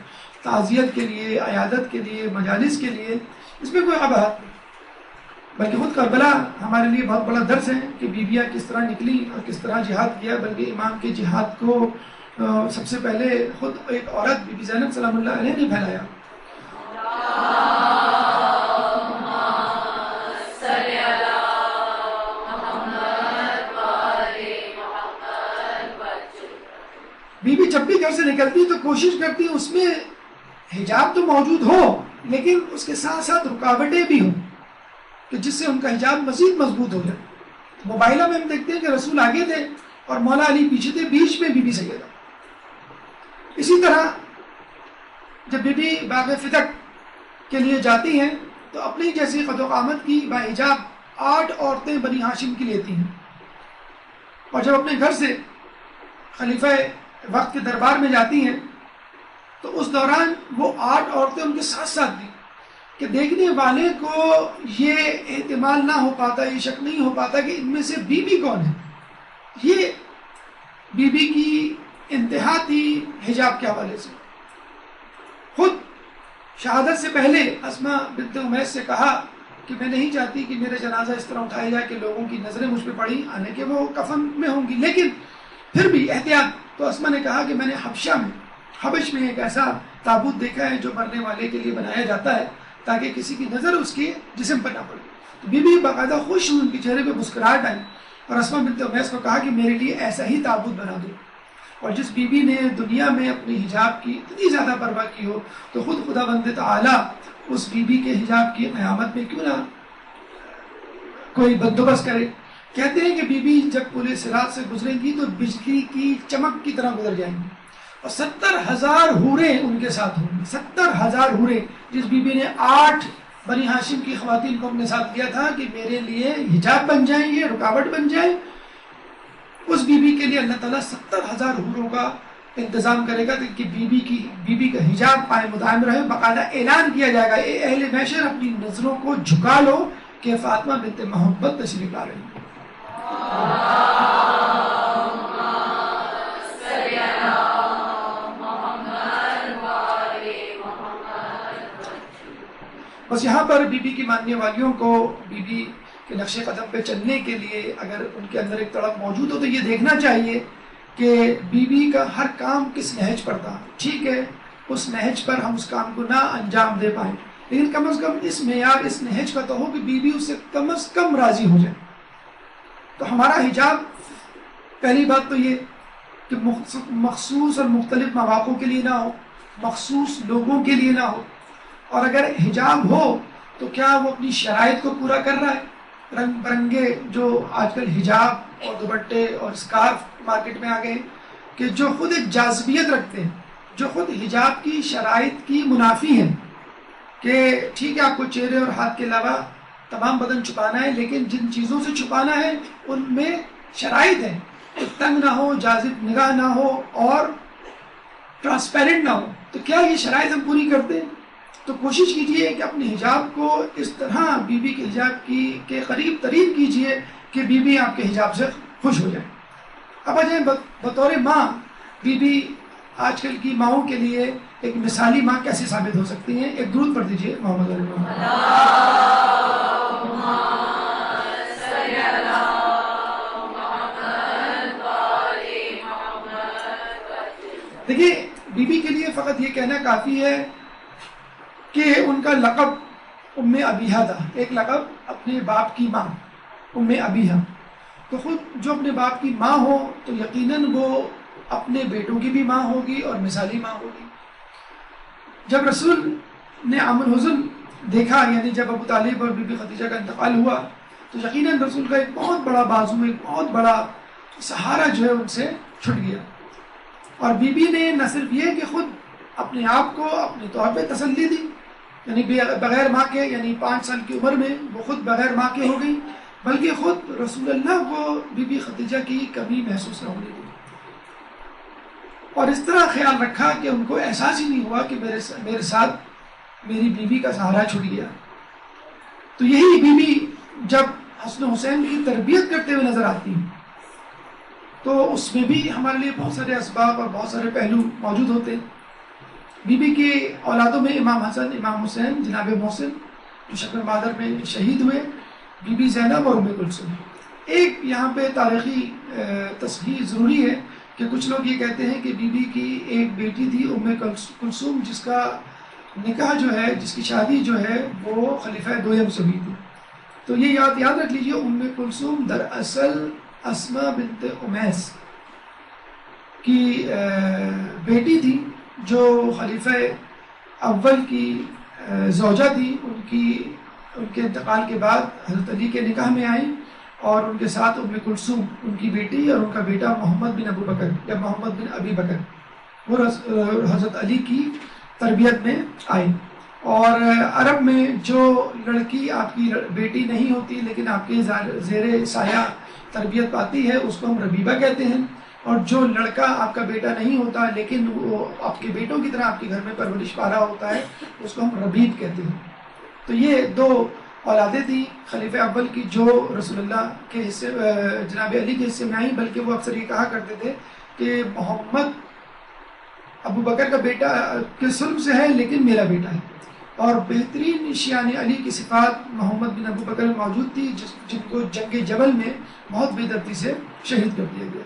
تعزیت کے لیے، عیادت کے لیے، مجالس کے لیے، اس میں کوئی قباحت نہیں، بلکہ خود کربلا ہمارے لیے بہت بڑا درس ہے کہ بیویاں کس طرح نکلی اور کس طرح جہاد کیا۔ بلکہ امام کے جہاد کو سب سے پہلے خود ایک عورت بی بی زینب سلام اللہ علیہ نے پھیلایا۔ بی بی جب بھی گھر سے نکلتی تو کوشش کرتی اس میں حجاب تو موجود ہو، لیکن اس کے ساتھ ساتھ رکاوٹیں بھی ہوں کہ جس سے ان کا حجاب مزید مضبوط ہو جائے۔ موبائلہ میں ہم دیکھتے ہیں کہ رسول آگے تھے اور مولا علی پیچھے تھے، بیچ میں بی بی سیدہ۔ اسی طرح جب بی بی باغ فتق کے لیے جاتی ہیں تو اپنی جیسی قد و قامت کی باحجاب 8 عورتیں بنی ہاشم کی لیتی ہیں، اور جب اپنے گھر سے خلیفہ وقت کے دربار میں جاتی ہیں تو اس دوران وہ 8 عورتیں ان کے ساتھ ساتھ تھیں، کہ دیکھنے والے کو یہ احتمال نہ ہو پاتا، یہ شک نہیں ہو پاتا کہ ان میں سے بی بی کون ہے۔ یہ بی بی کی انتہا تھی حجاب کے حوالے سے۔ خود شہادت سے پہلے اسماء بنت امیس سے کہا کہ میں نہیں چاہتی کہ میرا جنازہ اس طرح اٹھایا جائے کہ لوگوں کی نظریں مجھ پہ پڑی، آنے کہ وہ کفن میں ہوں گی، لیکن پھر بھی احتیاط۔ تو اسماء نے کہا کہ میں نے حبش میں ایک ایسا تابوت دیکھا ہے جو مرنے والے کے لیے بنایا جاتا ہے تاکہ کسی کی نظر اس کے جسم پر نہ پڑے۔ تو بی بی باقاعدہ خوش ہوئی، ان کے چہرے پہ مسکراہٹ آئی، اور اسماء بنت امیس کو کہا کہ میرے لیے ایسا ہی تابوت بنا دو۔ اور جس بی بی نے دنیا میں اپنی حجاب کی اتنی زیادہ پرواہ کی ہو تو خود خدا بند تعالیٰ اس بی بی کے حجاب کی قیامت میں کیوں نہ کوئی بندوبست کرے۔ کہتے ہیں کہ بی بی جب پل صراط سے گزریں گی تو بجلی کی چمک کی طرح گزر جائیں گی، اور 70,000 حوریں ان کے ساتھ ہوں گی۔ 70,000 حوریں، جس بی بی نے 8 بنی ہاشم کی خواتین کو اپنے ساتھ لیا تھا کہ میرے لیے حجاب بن جائیں گے، رکاوٹ بن جائے، اس بی بی کے لیے اللہ تعالیٰ 70,000 حوروں کا انتظام کرے گا کہ بی بی کا حجاب پائے مدائم رہے۔ باقاعدہ اعلان کیا جائے گا اے اہل محشر اپنی نظروں کو جھکا لو کہ فاطمہ بنت محمد تشریف لا رہی ہیں۔ بس یہاں پر بی بی کی ماننے والیوں کو بی بی کے نقش قدم پہ چلنے کے لیے اگر ان کے اندر ایک تڑپ موجود ہو تو یہ دیکھنا چاہیے کہ بی بی کا ہر کام کس نہج پر تھا۔ ٹھیک ہے اس نہج پر ہم اس کام کو نہ انجام دے پائیں، لیکن کم از کم اس معیار، اس نہج کا تو ہو کہ بیوی اس سے کم از کم راضی ہو جائے۔ تو ہمارا حجاب، پہلی بات تو یہ کہ مخصوص اور مختلف مواقع کے لیے نہ ہو، مخصوص لوگوں کے لیے نہ ہو، اور اگر حجاب ہو تو کیا وہ اپنی شرائط کو پورا کر رہا ہے؟ رنگ برنگے جو آج کل حجاب اور دوپٹے اور اسکارف مارکیٹ میں آ گئے کہ جو خود ایک جاذبیت رکھتے ہیں، جو خود حجاب کی شرائط کی منافی ہیں، کہ ٹھیک ہے آپ کو چہرے اور ہاتھ کے علاوہ تمام بدن چھپانا ہے، لیکن جن چیزوں سے چھپانا ہے ان میں شرائط ہیں کہ تنگ نہ ہو، جاذب نگاہ نہ ہو اور ٹرانسپیرنٹ نہ ہو۔ تو کیا یہ شرائط ہم پوری کرتے ہیں؟ تو کوشش کیجئے کہ اپنے حجاب کو اس طرح بیوی کے حجاب کے قریب ترین کیجئے کہ بیوی آپ کے حجاب سے خوش ہو جائے۔ اب آ جائیں بطور ماں، بیوی آج کل کی ماؤں کے لیے ایک مثالی ماں کیسے ثابت ہو سکتی ہیں؟ ایک درود پڑھ دیجئے محمد علیہ وسلم۔ دیکھیے، بیوی کے لیے فقط یہ کہنا کافی ہے کہ ان کا لقب ام ابیہا تھا، ایک لقب اپنے باپ کی ماں ام ابیہا۔ تو خود جو اپنے باپ کی ماں ہو تو یقیناً وہ اپنے بیٹوں کی بھی ماں ہوگی اور مثالی ماں ہوگی۔ جب رسول نے عام الحزن دیکھا، یعنی جب ابو طالب اور بی بی خدیجہ کا انتقال ہوا، تو یقیناً رسول کا ایک بہت بڑا بازو، ایک بہت بڑا سہارا جو ہے ان سے چھٹ گیا۔ اور بی بی نے نہ صرف یہ کہ خود اپنے آپ کو اپنے طور پہ تسلی دی، یعنی بغیر ماں کے، یعنی 5 سال کی عمر میں وہ خود بغیر ماں کے ہو گئی، بلکہ خود رسول اللہ کو بی بی خدیجہ کی کمی محسوس نہ ہونے دی، اور اس طرح خیال رکھا کہ ان کو احساس ہی نہیں ہوا کہ میرے ساتھ میری بیوی کا سہارا چھوٹ گیا۔ تو یہی بیوی جب حسن حسین کی تربیت کرتے ہوئے نظر آتی ہیں تو اس میں بھی ہمارے لیے بہت سارے اسباب اور بہت سارے پہلو موجود ہوتے ہیں۔ بی بی کے اولادوں میں امام حسن، امام حسین، جناب محسن جو شکر بادر میں شہید ہوئے، بی بی زینب اور ام کلثوم۔ ایک یہاں پہ تاریخی تصحیح ضروری ہے کہ کچھ لوگ یہ کہتے ہیں کہ بی بی کی ایک بیٹی تھی ام کلثوم، جس کا نکاح جو ہے، جس کی شادی جو ہے وہ خلیفہ دویم سے ہوئی تھی۔ تو یہ یاد رکھ لیجئے، ام کلثوم دراصل اسما بنت امیس کی بیٹی تھی، جو خلیفہ اول کی زوجہ تھی۔ ان کے انتقال کے بعد حضرت علی کے نکاح میں آئیں، اور ان کے ساتھ ام کلثوم ان کی بیٹی اور ان کا بیٹا محمد بن ابو بکر یا محمد بن ابی بکر وہ حضرت علی کی تربیت میں آئی۔ اور عرب میں جو لڑکی آپ کی بیٹی نہیں ہوتی لیکن آپ کے زیر سایہ تربیت پاتی ہے، اس کو ہم ربیبہ کہتے ہیں، اور جو لڑکا آپ کا بیٹا نہیں ہوتا لیکن وہ آپ کے بیٹوں کی طرح آپ کے گھر میں پرورش پا رہا ہوتا ہے، اس کو ہم ربیب کہتے ہیں۔ تو یہ 2 اولادیں تھیں خلیفہ اول کی جو رسول اللہ کے حصے، جناب علی کے حصے میں آئیں، بلکہ وہ اکثر یہ کہا کرتے تھے کہ محمد ابو بکر کا بیٹا کے سلب سے ہے لیکن میرا بیٹا ہے۔ اور بہترین شیان علی کی صفات محمد بن ابو بکر موجود تھی، جن کو جنگ جبل میں بہت بے دردی سے شہید کر دیا گیا۔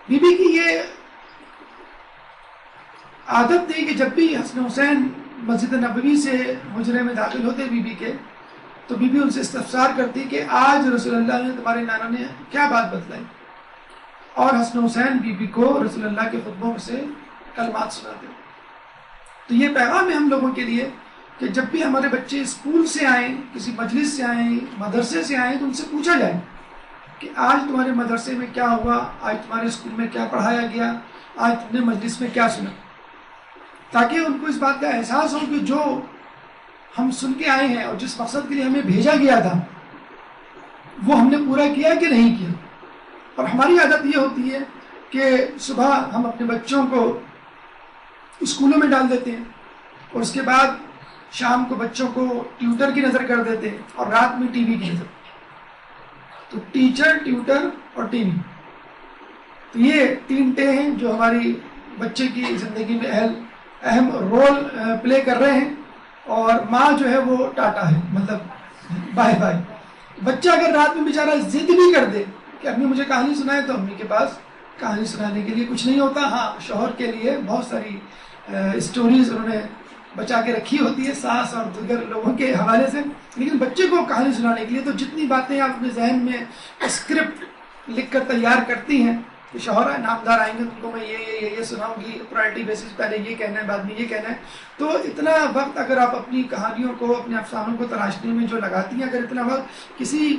بی بی کی یہ عادت تھی کہ جب بھی حسن حسین مسجد نبوی سے حجرے میں داخل ہوتے بی بی کے، تو بی بی ان سے استفسار کرتی کہ آج رسول اللہ نے، تمہارے نانا نے کیا بات بتلائی، اور حسن حسین بی بی کو رسول اللہ کے خطبوں سے کلمات سناتے۔ تو یہ پیغام ہے ہم لوگوں کے لیے کہ جب بھی ہمارے بچے اسکول سے آئیں، کسی مجلس سے آئیں، مدرسے سے آئیں، تو ان سے پوچھا جائے کہ آج تمہارے مدرسے میں کیا ہوا، آج تمہارے اسکول میں کیا پڑھایا گیا، آج تم نے مجلس میں کیا سنا، تاکہ ان کو اس بات کا احساس ہو کہ جو ہم سن کے آئے ہیں اور جس مقصد کے لیے ہمیں بھیجا گیا تھا وہ ہم نے پورا کیا کہ نہیں کیا۔ اور ہماری عادت یہ ہوتی ہے کہ صبح ہم اپنے بچوں کو اسکولوں میں ڈال دیتے ہیں، اور اس کے بعد شام کو بچوں کو ٹیوٹر کی نظر کر دیتے ہیں، اور رات میں ٹی وی کی نظر۔ تو ٹیچر، ٹیوٹر اور ٹی وی، تو یہ 3 ٹے ہیں جو ہماری بچے کی زندگی میں اہم رول پلے کر رہے ہیں، اور ماں جو ہے وہ ٹاٹا ہے، مطلب بائے بائے۔ بچہ اگر رات میں بیچارہ ضد بھی کر دے کہ امی مجھے کہانی سنائے، تو امی کے پاس کہانی سنانے کے لیے کچھ نہیں ہوتا۔ ہاں، شوہر کے لیے بہت ساری اسٹوریز انہوں نے بچا کے رکھی ہوتی ہے ساس اور دیگر لوگوں کے حوالے سے، لیکن بچے کو کہانی سنانے کے لیے تو جتنی باتیں آپ اپنے ذہن میں اسکرپٹ لکھ کر تیار کرتی ہیں کہ شوہر نامدار آئیں گے، ان کو میں یہ سناؤں گی، پرائرٹی بیسس پہلے یہ کہنا ہے بعد میں یہ کہنا ہے، تو اتنا وقت اگر آپ اپنی کہانیوں کو، اپنے افسانوں کو تراشنے میں جو لگاتی ہیں، اگر اتنا وقت کسی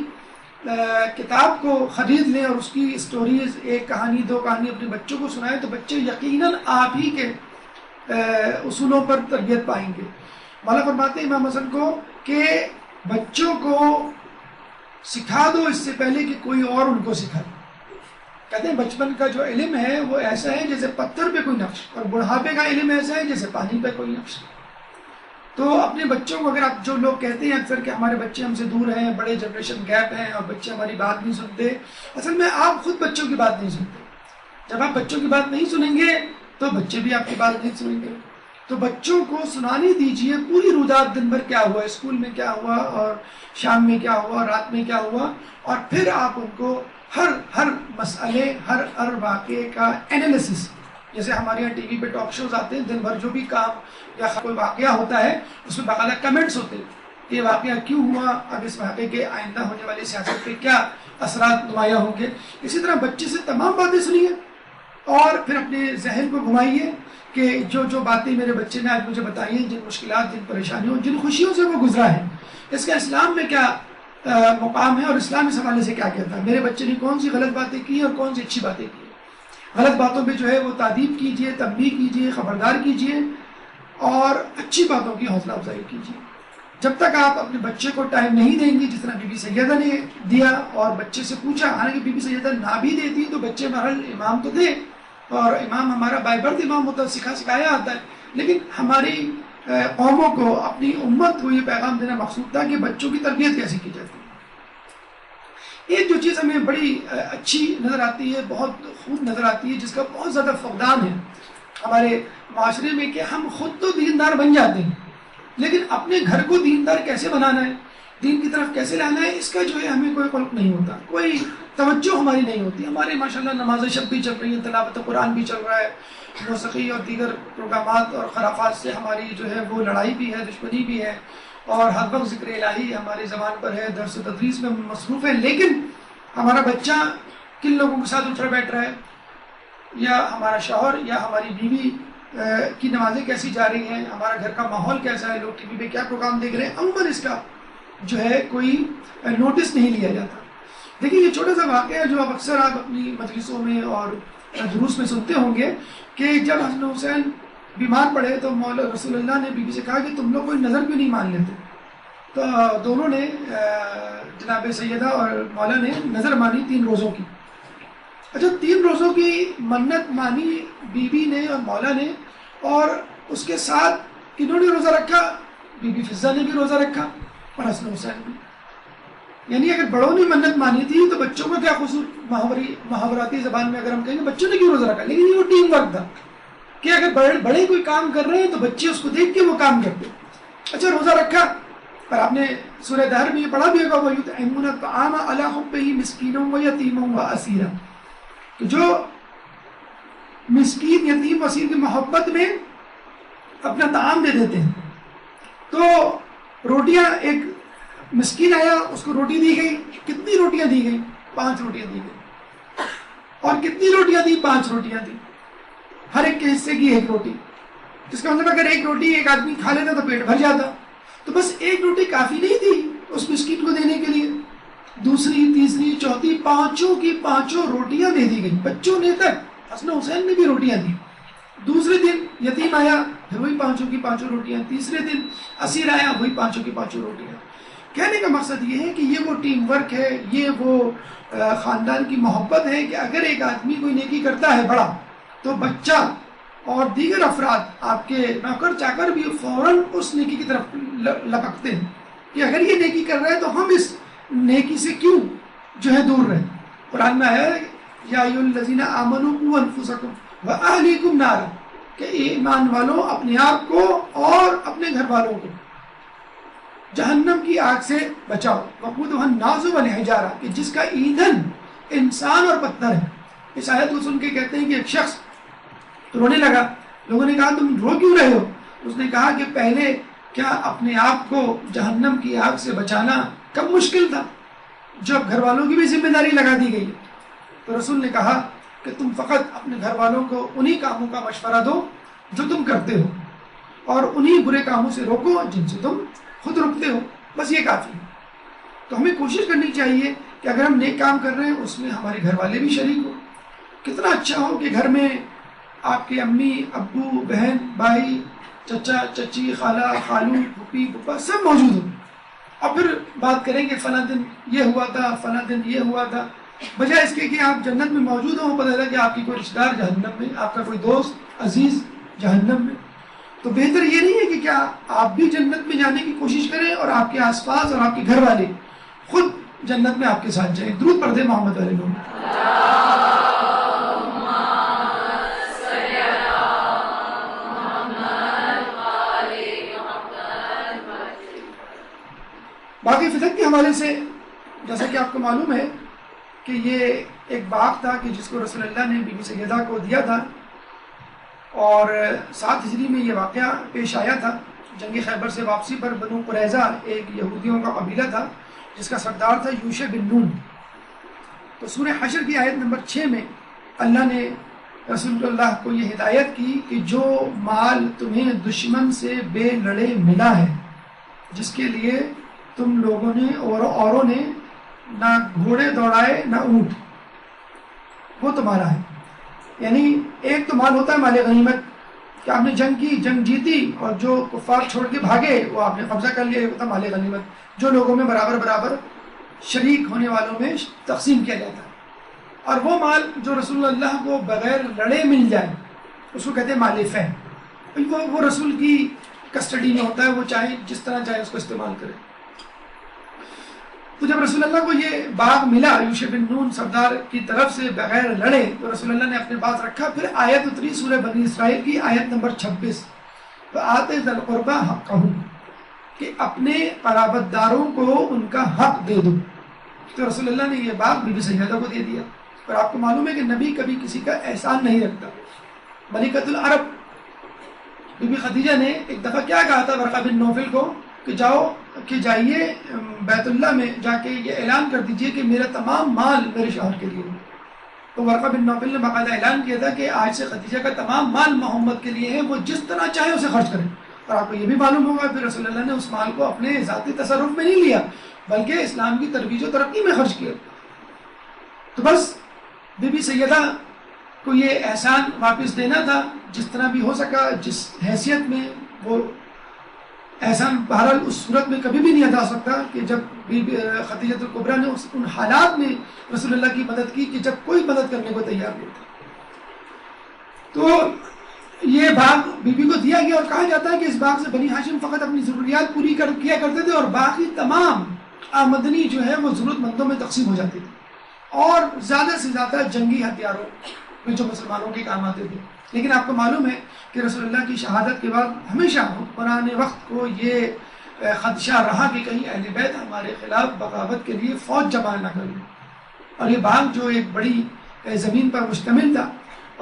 کتاب کو خرید لیں اور اس کی اسٹوریز، ایک کہانی دو کہانی اپنے بچوں کو سنائیں، تو بچے یقیناً آپ ہی کے اصولوں پر تربیت پائیں گے۔ مولا فرماتے ہیں امام حسن کو کہ بچوں کو سکھا دو اس سے پہلے کہ کوئی اور ان کو سکھائے۔ کہتے ہیں بچپن کا جو علم ہے وہ ایسا ہے جیسے پتھر پہ کوئی نقش، اور بڑھاپے کا علم ایسا ہے جیسے پانی پہ کوئی نقش۔ تو اپنے بچوں کو، اگر آپ جو لوگ کہتے ہیں اکثر کہ ہمارے بچے ہم سے دور ہیں، بڑے جنریشن گیپ ہیں اور بچے ہماری بات نہیں سنتے، اصل میں آپ خود بچوں کی بات نہیں سنتے۔ جب آپ بچوں کی بات نہیں سنیں گے تو بچے بھی آپ کی بات نہیں سنیں گے۔ تو بچوں کو سنانے دیجئے پوری روزات، دن بھر کیا ہوا، اسکول میں کیا ہوا، اور شام میں کیا ہوا، رات میں کیا ہوا، اور پھر آپ ان کو ہر مسئلے، ہر واقعے کا انالیسس، جیسے ہمارے یہاں ٹی وی پہ ٹاک شوز آتے ہیں، دن بھر جو بھی کام یا کوئی واقعہ ہوتا ہے اس میں باقاعدہ کمنٹس ہوتے ہیں کہ یہ واقعہ کیوں ہوا، اب اس واقعے کے آئندہ ہونے والی سیاست پہ کیا اثرات نمایاں ہوں گے۔ اسی طرح بچے سے تمام باتیں سنیے اور پھر اپنے ذہن کو گھمائیے کہ جو باتیں میرے بچے نے آج مجھے بتائی ہیں، جن مشکلات، جن پریشانیوں، جن خوشیوں سے وہ گزرا ہے، اس کا اسلام میں کیا مقام ہے اور اسلام اس حوالے سے کیا کہتا ہے، میرے بچے نے کون سی غلط باتیں کی اور کون سی اچھی باتیں کی۔ غلط باتوں پہ جو ہے وہ تعدیب کیجیے، تنبیہ کیجیے، خبردار کیجیے، اور اچھی باتوں کی حوصلہ افزائی کیجیے۔ جب تک آپ اپنے بچے کو ٹائم نہیں دیں گے، جس طرح بی بی سیدہ نے دیا اور بچے سے پوچھا، حالانکہ بی بی سیدہ نہ بھی دیتی تو بچے بہرحال امام تو دے، اور امام ہمارا بائی برتھ امام ہوتا ہے، سکھایا آتا ہے، لیکن ہماری قوموں کو، اپنی امت کو یہ پیغام دینا مقصود تھا کہ بچوں کی تربیت کیسے کی جاتی ہے۔ ایک جو چیز ہمیں بڑی اچھی نظر آتی ہے، بہت خوب نظر آتی ہے، جس کا بہت زیادہ فقدان ہے ہمارے معاشرے میں، کہ ہم خود تو دیندار بن جاتے ہیں، لیکن اپنے گھر کو دیندار کیسے بنانا ہے، دین کی طرف کیسے لانا ہے، اس کا جو ہے ہمیں کوئی قلق نہیں ہوتا، کوئی توجہ ہماری نہیں ہوتی۔ ہمارے ماشاءاللہ نماز شب بھی چل رہی ہے، تلاوت قرآن بھی چل رہا ہے، موسیقی اور دیگر پروگرامات اور خرافات سے ہماری جو ہے وہ لڑائی بھی ہے، دشمنی بھی ہے، اور ہر وقت ذکر الہی ہماری زبان پر ہے، درس و تدریس میں مصروف ہے، لیکن ہمارا بچہ کن لوگوں کے ساتھ اٹھ بیٹھ رہا ہے، یا ہمارا شوہر یا ہماری بیوی کی نمازیں کیسی جا رہی ہیں، ہمارا گھر کا ماحول کیسا ہے، لوگ ٹی وی پہ کیا پروگرام دیکھ رہے ہیں، عموماً اس کا جو ہے کوئی نوٹس نہیں لیا جاتا۔ دیکھیے یہ چھوٹا سا واقعہ ہے جو اب اکثر آپ اپنی مجلسوں میں اور دروس میں سنتے ہوں گے، کہ جب حسن حسین بیمار پڑے تو مولا رسول اللہ نے بیوی سے کہا کہ تم لوگ کوئی نظر کیوں نہیں مان لیتے، تو دونوں نے، جناب سیدہ اور مولا نے نظر مانی 3 روزوں کی۔ اچھا 3 روزوں کی منت مانی بی بی نے اور مولا نے، اور اس کے ساتھ کنہوں نے روزہ رکھا، بی بی فضہ نے بھی روزہ رکھا اور حسن حسین بھی۔ یعنی اگر بڑوں نے منت مانی تھی تو بچوں کا کیا قصور، محاوراتی زبان میں اگر ہم کہیں گے بچوں نے کیوں روزہ رکھا، لیکن یہ وہ ٹیم ورک تھا کہ اگر بڑے کوئی کام کر رہے ہیں تو بچے اس کو دیکھ کے وہ کام کرتے۔ اچھا روزہ رکھا، اور آپ نے سورہ دہر میں یہ پڑھا بھی ہوگا، وَيُطْعِمُونَ الطَّعَامَ عَلَىٰ حُبِّهِ مِسْكِينًا وَيَتِيمًا وَأَسِيرًا، کہ جو مسکین، یتیم، اسیر کی محبت میں اپنا طعام دے دیتے ہیں۔ تو روٹیاں، ایک مسکین آیا اس کو روٹی دی گئی، کتنی روٹیاں دی گئی، 5 روٹیاں دی گئی، اور کتنی روٹیاں دی، 5 روٹیاں دی، ہر ایک کے حصے کی 1 روٹی، جس کا مطلب اگر 1 روٹی ایک آدمی کھا لیتا تو پیٹ بھر جاتا، تو بس 1 روٹی کافی نہیں تھی اس مسکین کو دینے کے لیے، دوسری، تیسری، چوتھی، 5 کی 5 روٹیاں دے دی گئی بچوں نے تک۔ حسن حسین نے بھی روٹیاں دی۔ دوسرے دن یتیم آیا، پھر وہی 5 کی 5 روٹیاں، تیسرے دن اسیر آیا، وہی 5 کی 5 روٹیاں۔ کہنے کا مقصد یہ ہے کہ یہ وہ ٹیم ورک ہے، یہ وہ خاندان کی محبت ہے کہ اگر ایک آدمی کوئی نیکی کرتا ہے بڑا، تو بچہ اور دیگر افراد، آپ کے نوکر چاکر بھی فوراً اس نیکی کی طرف لپکتے ہیں کہ اگر یہ نیکی کر رہے ہیں تو ہم اس نیکی سے کیوں جو ہے دور رہیں۔ قرآن میں آیا ہے یا ایھا الذین آمنوا قوا انفسکم واہلیکم نارا، کہ ایمان والوں اپنے آپ کو اور اپنے گھر والوں کو جہنم کی آگ سے بچاؤ، وقودھا الناس والحجارہ، کہ جس کا ایندھن انسان اور پتھر ہے۔ اس آیت کو سن کے کہتے ہیں کہ ایک شخص رونے لگا، لوگوں نے کہا تم رو کیوں رہے ہو؟ اس نے کہا کہ پہلے کیا اپنے آپ کو جہنم کی آگ سے بچانا کم مشکل تھا، جب گھر والوں کی بھی ذمہ داری لگا دی گئی ہے۔ تو رسول نے کہا کہ تم فقط اپنے گھر والوں کو انہی کاموں کا مشورہ دو جو تم کرتے ہو، اور انہی برے کاموں سے روکو جن سے تم خود رکتے ہو، بس یہ کافی ہے۔ تو ہمیں کوشش کرنی چاہیے کہ اگر ہم نیک کام کر رہے ہیں اس میں ہمارے گھر والے بھی شریک ہوں۔ کتنا اچھا ہو کہ گھر میں آپ کے امی ابو بہن بھائی چچا چچی خالہ خالو پھوپھی پھوپھا سب موجود ہوں، اور پھر بات کریں کہ فلاں دن یہ ہوا تھا فلاں دن یہ ہوا تھا، بجائے اس کے کہ آپ جنت میں موجود ہوں، پتہ چلا کہ آپ کی کوئی رشتہ دار جہنم میں، آپ کا کوئی دوست عزیز جہنم میں۔ تو بہتر یہ نہیں ہے کہ کیا آپ بھی جنت میں جانے کی کوشش کریں اور آپ کے آس پاس اور آپ کے گھر والے خود جنت میں آپ کے ساتھ جائیں؟ درود پڑھ دیں محمد علیہ وسلم۔ باقی فتق کے حوالے سے جیسا کہ آپ کو معلوم ہے کہ یہ ایک باغ تھا کہ جس کو رسول اللہ نے بی بی سیدہ کو دیا تھا، اور 7 ہجری میں یہ واقعہ پیش آیا تھا۔ جنگ خیبر سے واپسی پر بنو قریظہ ایک یہودیوں کا قبیلہ تھا جس کا سردار تھا یوشع بن نون۔ تو سورہ حشر کی آیت نمبر 6 میں اللہ نے رسول اللہ کو یہ ہدایت کی کہ جو مال تمہیں دشمن سے بے لڑے ملا ہے، جس کے لیے تم لوگوں نے اور اوروں نے نہ گھوڑے دوڑائے نہ اونٹ، وہ تمہارا ہے۔ یعنی ایک تو مال ہوتا ہے مال غنیمت کہ آپ نے جنگ کی، جنگ جیتی، اور جو کفار چھوڑ کے بھاگے وہ آپ نے قبضہ کر لیا، یہ ہوتا ہے مال غنیمت، جو لوگوں میں برابر برابر شریک ہونے والوں میں تقسیم کیا جاتا ہے۔ اور وہ مال جو رسول اللہ کو بغیر لڑے مل جائے اس کو کہتے ہیں مال فہ، وہ رسول کی کسٹڈی میں ہوتا ہے، وہ چاہے جس طرح چاہے اس کو استعمال کرے۔ تو جب رسول اللہ کو یہ باغ ملا یوشع بن نون سردار کی طرف سے بغیر لڑے، تو رسول اللہ نے اپنے پاس رکھا۔ پھر آیت اتری سورہ بنی اسرائیل کی آیت نمبر 26، فآتِ ذی القربیٰ حقہ، کہ اپنے قرابت داروں کو ان کا حق دے دو۔ تو رسول اللہ نے یہ باغ بی بی سیدہ کو دے دیا۔ اور آپ کو معلوم ہے کہ نبی کبھی کسی کا احسان نہیں رکھتا۔ ملکۃ العرب بی بی خدیجہ نے ایک دفعہ کیا کہا تھا ورقہ بن نوفل کو کہ جائیے بیت اللہ میں جا کے یہ اعلان کر دیجئے کہ میرا تمام مال میرے شوہر کے لیے ہے۔ تو ورقہ بن نوفل نے باقاعدہ اعلان کیا تھا کہ آج سے خدیجہ کا تمام مال محمد کے لیے ہے، وہ جس طرح چاہے اسے خرچ کریں۔ اور آپ کو یہ بھی معلوم ہوگا پھر رسول اللہ نے اس مال کو اپنے ذاتی تصرف میں نہیں لیا بلکہ اسلام کی ترویج و ترقی میں خرچ کیا۔ تو بس بی بی سیدہ کو یہ احسان واپس دینا تھا جس طرح بھی ہو سکا، جس حیثیت میں۔ وہ احسان بہرحال اس صورت میں کبھی بھی نہیں ادا ہو سکتا کہ جب خدیجہ الکبریٰ نے ان حالات میں رسول اللہ کی مدد کی کہ جب کوئی مدد کرنے کو تیار نہیں تھا۔ تو یہ باغ بی بی کو دیا گیا، اور کہا جاتا ہے کہ اس باغ سے بنی ہاشم فقط اپنی ضروریات پوری کیا کرتے تھے، اور باقی تمام آمدنی جو ہے وہ ضرورت مندوں میں تقسیم ہو جاتی تھی، اور زیادہ سے زیادہ جنگی ہتھیاروں میں جو مسلمانوں کے کام آتے تھے۔ لیکن آپ کو معلوم ہے کہ رسول اللہ کی شہادت کے بعد ہمیشہ حکمران وقت کو یہ خدشہ رہا کہ کہیں اہل بیت ہمارے خلاف بغاوت کے لیے فوج جمع نہ کر لیں۔ اور یہ باغ جو ایک بڑی زمین پر مشتمل تھا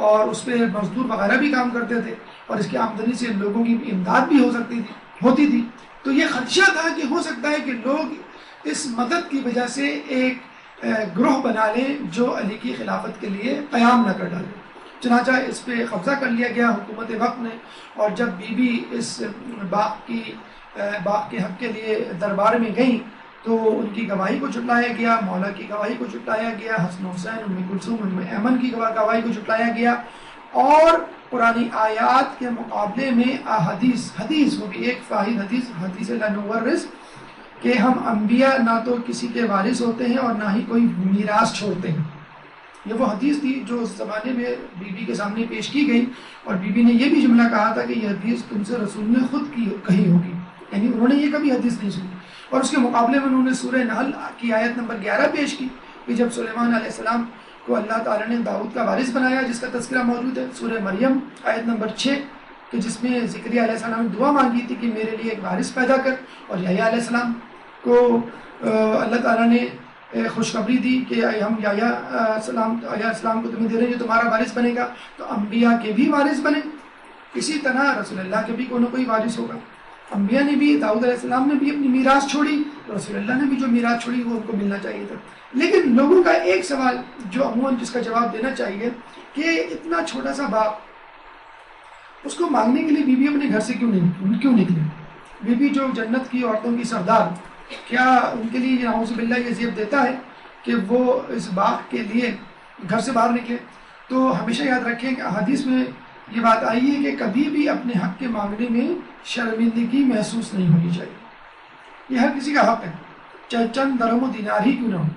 اور اس پہ مزدور وغیرہ بھی کام کرتے تھے، اور اس کی آمدنی سے لوگوں کی امداد بھی ہوتی تھی، تو یہ خدشہ تھا کہ ہو سکتا ہے کہ لوگ اس مدد کی وجہ سے ایک گروہ بنا لیں جو علی کی خلافت کے لیے قیام نہ کر ڈالے۔ چنانچہ اس پہ قبضہ کر لیا گیا حکومت وقت نے، اور جب بی بی اس باغ کے حق کے لیے دربار میں گئیں تو ان کی گواہی کو جھٹلایا گیا، مولا کی گواہی کو جھٹلایا گیا، حسن حسین ام کلثوم ام ایمن کی گواہی کو جھٹلایا گیا، اور قرآنی آیات کے مقابلے میں حدیث وہ بھی ایک واحد حدیث لا نورث، کہ ہم انبیاء نہ تو کسی کے وارث ہوتے ہیں اور نہ ہی کوئی میراث چھوڑتے ہیں۔ یہ وہ حدیث تھی جو اس زمانے میں بی بی کے سامنے پیش کی گئی، اور بی بی نے یہ بھی جملہ کہا تھا کہ یہ حدیث تم سے رسول نے خود کہی ہوگی، یعنی انہوں نے یہ کبھی حدیث نہیں سنی۔ اور اس کے مقابلے میں انہوں نے سورہ نحل کی آیت نمبر 11 پیش کی کہ جب سلیمان علیہ السلام کو اللہ تعالیٰ نے داؤد کا وارث بنایا، جس کا تذکرہ موجود ہے سورہ مریم آیت نمبر 6، کہ جس میں زکریا علیہ السلام نے دعا مانگی تھی کہ میرے لیے ایک وارث پیدا کر، اور یحییٰ علیہ السلام کو اللہ تعالیٰ نے خوشخبری دی کہ ہم یحییٰ السلام کو تمہیں دے رہے ہیں جو تمہارا وارث بنے گا۔ تو انبیاء کے بھی وارث بنے، اسی طرح رسول اللہ کے بھی کوئی نہ کوئی وارث ہوگا. انبیاء نے بھی، داؤد علیہ السلام نے بھی اپنی میراث چھوڑی، رسول اللہ نے بھی جو میراث چھوڑی وہ ان کو ملنا چاہیے تھا. لیکن لوگوں کا ایک سوال جو عموماً جس کا جواب دینا چاہیے کہ اتنا چھوٹا سا باپ، اس کو مانگنے کے لیے بی بی اپنے گھر سے کیوں نکلی؟ بی بی جو جنت کی عورتوں کی سردار، کیا ان کے لیے نعوذ باللہ یہ زیب دیتا ہے کہ وہ اس باغ کے لیے گھر سے باہر نکلے؟ تو ہمیشہ یاد رکھیں کہ حدیث میں یہ بات آئی ہے کہ کبھی بھی اپنے حق کے مانگنے میں شرمندگی محسوس نہیں ہونی چاہیے. یہ ہر کسی کا حق ہے، چاہے چند درہم و دینار ہی کیوں نہ ہو.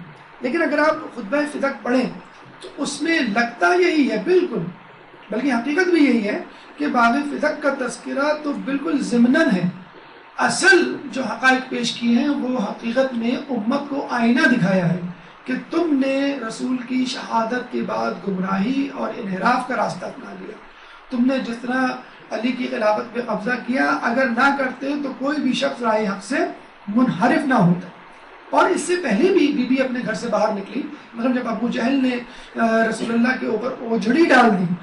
لیکن اگر آپ خطبہ فدق پڑھیں تو اس میں لگتا یہی ہے بالکل، بلکہ حقیقت بھی یہی ہے کہ باغ فدق کا تذکرہ تو بالکل ضمناً ہے. اصل جو حقائق پیش کیے ہیں وہ حقیقت میں امت کو آئینہ دکھایا ہے کہ تم نے رسول کی شہادت کے بعد گمراہی اور انحراف کا راستہ اپنا لیا. تم نے جس طرح علی کی خلافت پہ قبضہ کیا، اگر نہ کرتے تو کوئی بھی شخص راہ حق سے منحرف نہ ہوتا. اور اس سے پہلے بھی بی بی اپنے گھر سے باہر نکلی. مطلب جب ابو جہل نے رسول اللہ کے اوپر اوجھڑی ڈال دی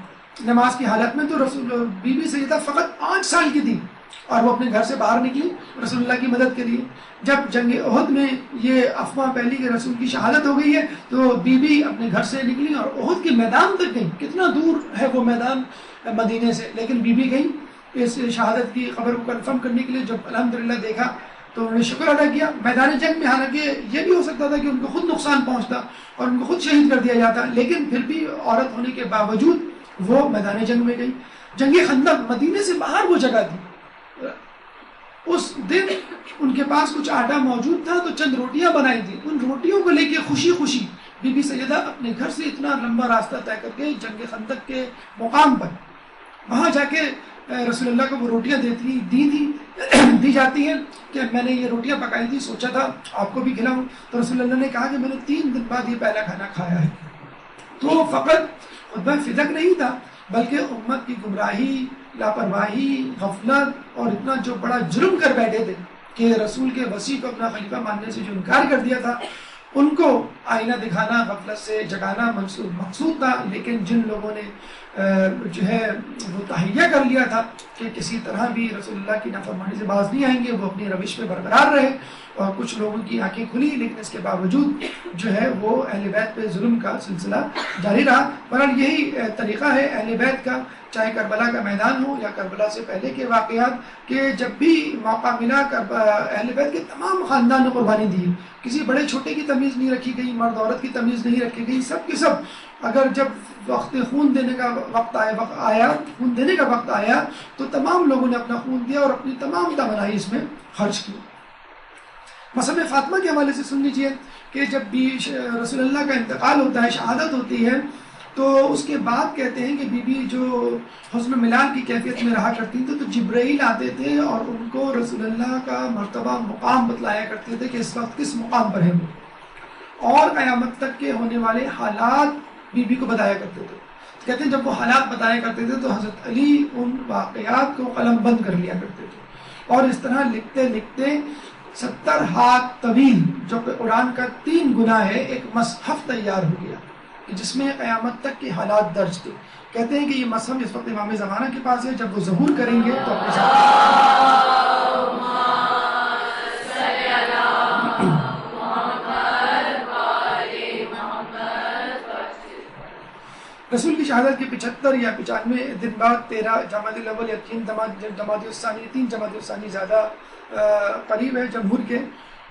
نماز کی حالت میں، تو بی بی سیدہ فقط 5 سال کی تھی اور وہ اپنے گھر سے باہر نکلی رسول اللہ کی مدد کے لیے. جب جنگ احد میں یہ افواہ پھیلی کہ رسول کی شہادت ہو گئی ہے تو بی بی اپنے گھر سے نکلی اور احد کے میدان تک گئی. کتنا دور ہے وہ میدان مدینے سے، لیکن بی بی گئی اس شہادت کی خبر کو کنفرم کرنے کے لیے. جب الحمدللہ دیکھا تو انہوں نے شکر ادا کیا. میدان جنگ میں حالانکہ یہ بھی ہو سکتا تھا کہ ان کو خود نقصان پہنچتا اور ان کو خود شہید کر دیا جاتا، لیکن پھر بھی عورت ہونے کے باوجود وہ میدان جنگ میں گئی. جنگ خندق مدینے سے باہر وہ جگہ تھی. اس دن ان کے پاس کچھ آٹا موجود تھا تو چند روٹیاں بنائی تھی. ان روٹیوں کو لے کے خوشی خوشی بی بی سیدہ اپنے گھر سے اتنا لمبا راستہ طے کر کے جنگ خندق کے مقام پر وہاں جا کے رسول اللہ کو وہ روٹیاں دی جاتی ہیں کہ میں نے یہ روٹیاں پکائی تھی، سوچا تھا آپ کو بھی کھلاؤں. تو رسول اللہ نے کہا کہ میں نے 3 دن بعد یہ پہلا کھانا کھایا ہے. تو فقط خطبہ فدق نہیں تھا بلکہ امت کی گمراہی، لاپرواہی، غفلت اور اتنا جو بڑا جرم کر بیٹھے تھے کہ رسول کے وصی کو اپنا خلیفہ ماننے سے جو انکار کر دیا تھا، ان کو آئینہ دکھانا، غفلت سے جگانا مقصود تھا. لیکن جن لوگوں نے جو ہے وہ تہیہ کر لیا تھا کہ کسی طرح بھی رسول اللہ کی نافرمانی سے باز نہیں آئیں گے، وہ اپنی روش میں برقرار رہے. اور کچھ لوگوں کی آنکھیں کھلی لیکن اس کے باوجود جو ہے وہ اہل بیت پہ ظلم کا سلسلہ جاری رہا. بہرحال یہی طریقہ ہے اہل بیت کا، چاہے کربلا کا میدان ہو یا کربلا سے پہلے کے واقعات، کہ جب بھی موقع ملا اہل بیت کے تمام خاندان نے قربانی دی. کسی بڑے چھوٹے کی تمیز نہیں رکھی گئی، مرد عورت کی تمیز نہیں رکھی گئی، سب کے سب. اگر جب وقت خون دینے کا وقت آیا تو تمام لوگوں نے اپنا خون دیا اور اپنی تمام توانائی اس میں خرچ کی. مثلا فاطمہ کے حوالے سے سن لیجیے کہ جب بھی رسول اللہ کا انتقال ہوتا ہے، شہادت ہوتی ہے، تو اس کے بعد کہتے ہیں کہ بی بی جو حسن ملال کی کیفیت میں رہا کرتی تھی تو جبرائیل آتے تھے اور ان کو رسول اللہ کا مرتبہ مقام بتلایا کرتے تھے کہ اس وقت کس مقام پر ہے وہ، اور قیامت تک کے ہونے والے حالات بی بی کو بتایا کرتے تھے. کہتے ہیں جب وہ حالات بتایا کرتے تھے تو حضرت علی ان واقعات کو قلم بند کر لیا کرتے تھے اور اس طرح لکھتے لکھتے 70 ہاتھ طویل جو کہ قرآن کا 3 گنا ہے ایک مصحف تیار ہو گیا کہ جس میں قیامت تک کے حالات درج تھے. کہتے ہیں کہ یہ مصحف اس وقت امام زمانہ کے پاس ہے، جب وہ ظہور کریں گے تو اپنے ساتھ رسول کی شہادت کے 75 یا 95 دن بعد 13 جمادی الاول یا 3 جمادی الثانی زیادہ قریب ہے جمہور کے،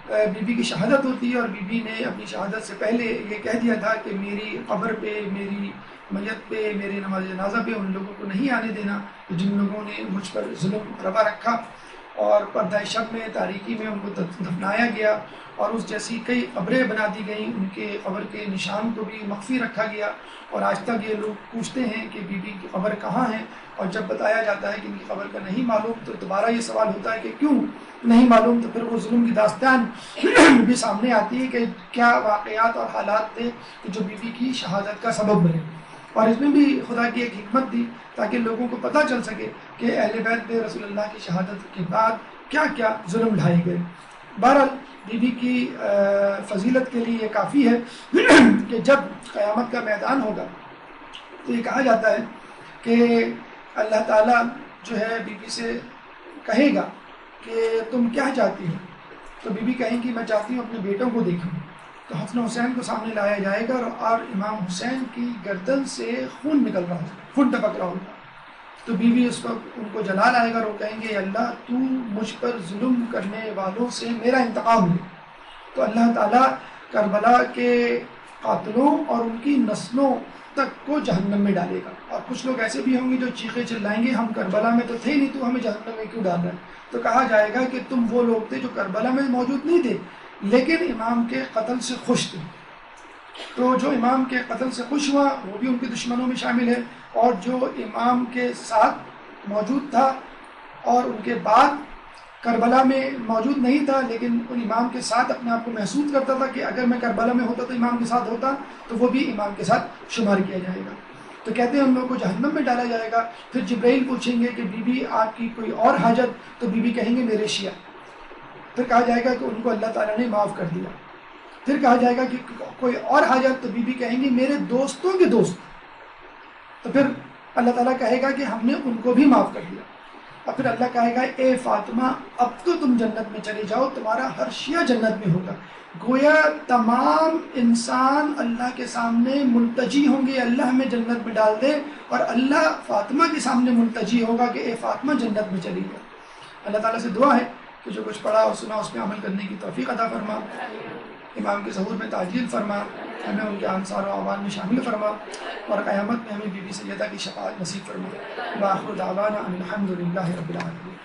بی بی کی شہادت ہوتی ہے. اور بی بی نے اپنی شہادت سے پہلے یہ کہہ دیا تھا کہ میری قبر پہ، میری میت پہ، میرے نماز جنازہ پہ ان لوگوں کو نہیں آنے دینا جن لوگوں نے مجھ پر ظلم روا رکھا. اور پردہ شب میں، تاریکی میں ان کو دفنایا گیا اور اس جیسی کئی قبریں بنا دی گئیں. ان کے قبر کے نشان کو بھی مخفی رکھا گیا اور آج تک یہ لوگ پوچھتے ہیں کہ بی بی کی قبر کہاں ہے، اور جب بتایا جاتا ہے کہ ان کی قبر کا نہیں معلوم تو دوبارہ یہ سوال ہوتا ہے کہ کیوں نہیں معلوم. تو پھر وہ ظلم کی داستان بھی سامنے آتی ہے کہ کیا واقعات اور حالات تھے کہ جو بی بی کی شہادت کا سبب بنے. اور اس میں بھی خدا کی ایک حکمت دی تاکہ لوگوں کو پتہ چل سکے کہ اہل بیت پہ رسول اللہ کی شہادت کے بعد کیا کیا ظلم ڈھائے گئے. بہرحال بی بی کی فضیلت کے لیے یہ کافی ہے کہ جب قیامت کا میدان ہوگا تو یہ کہا جاتا ہے کہ اللہ تعالیٰ جو ہے بی بی سے کہے گا کہ تم کیا چاہتی ہو، تو بی بی کہیں گی میں چاہتی ہوں اپنے بیٹوں کو دیکھوں، تو حسن حسین کو سامنے لایا جائے گا اور امام حسین کی گردن سے خون نکل رہا ہوگا، خون ٹپک رہا ہوگا، تو بیوی اس وقت ان کو جلا لائے گا اور وہ کہیں گے اللہ تو مجھ پر ظلم کرنے والوں سے میرا انتقام لے، تو اللہ تعالیٰ کربلا کے قاتلوں اور ان کی نسلوں تک کو جہنم میں ڈالے گا۔ اور کچھ لوگ ایسے بھی ہوں گے جو چیخے چلائیں گے ہم کربلا میں تو تھے نہیں، تو ہمیں جہنم میں کیوں ڈال رہا ہے؟ تو کہا جائے گا کہ تم وہ لوگ تھے جو کربلا میں موجود نہیں تھے لیکن امام کے قتل سے خوش تھے، تو جو امام کے قتل سے خوش ہوا وہ بھی ان کے دشمنوں میں شامل ہے، اور جو امام کے ساتھ موجود تھا اور ان کے بعد کربلا میں موجود نہیں تھا لیکن ان امام کے ساتھ اپنے آپ کو محسوس کرتا تھا کہ اگر میں کربلا میں ہوتا تو امام کے ساتھ ہوتا، تو وہ بھی امام کے ساتھ شمار کیا جائے گا۔ تو کہتے ہیں ان لوگوں کو جہنم میں ڈالا جائے گا۔ پھر جبرائیل پوچھیں گے کہ بی بی آپ کی کوئی اور حاجت، تو بی بی کہیں گے میرے شیعہ، پھر کہا جائے گا کہ ان کو اللہ تعالیٰ نے معاف کر دیا۔ پھر کہا جائے گا کہ کوئی اور حاجت، تو بی بی کہیں گی میرے دوستوں کے دوست، تو پھر اللہ تعالیٰ کہے گا کہ ہم نے ان کو بھی معاف کر دیا، اور پھر اللہ کہے گا اے فاطمہ اب تو تم جنت میں چلی جاؤ، تمہارا ہر شیعہ جنت میں ہوگا۔ گویا تمام انسان اللہ کے سامنے ملتجی ہوں گے اللہ ہمیں جنت میں ڈال دے، اور اللہ فاطمہ کے سامنے ملتجی ہوگا کہ اے فاطمہ جنت میں چلی جاؤ۔ اللہ تعالیٰ سے دعا ہے کہ جو کچھ پڑھا اور سنا اس پہ عمل کرنے کی توفیق عطا فرما، امام کے ظہور میں تعجیل فرما، ہمیں ان کے انصار و اعوان میں شامل فرما، اور قیامت میں ہمیں بی بی سیدہ کی شفاعت نصیب فرما۔ وآخر دعوانا ان الحمد للہ رب العالمین۔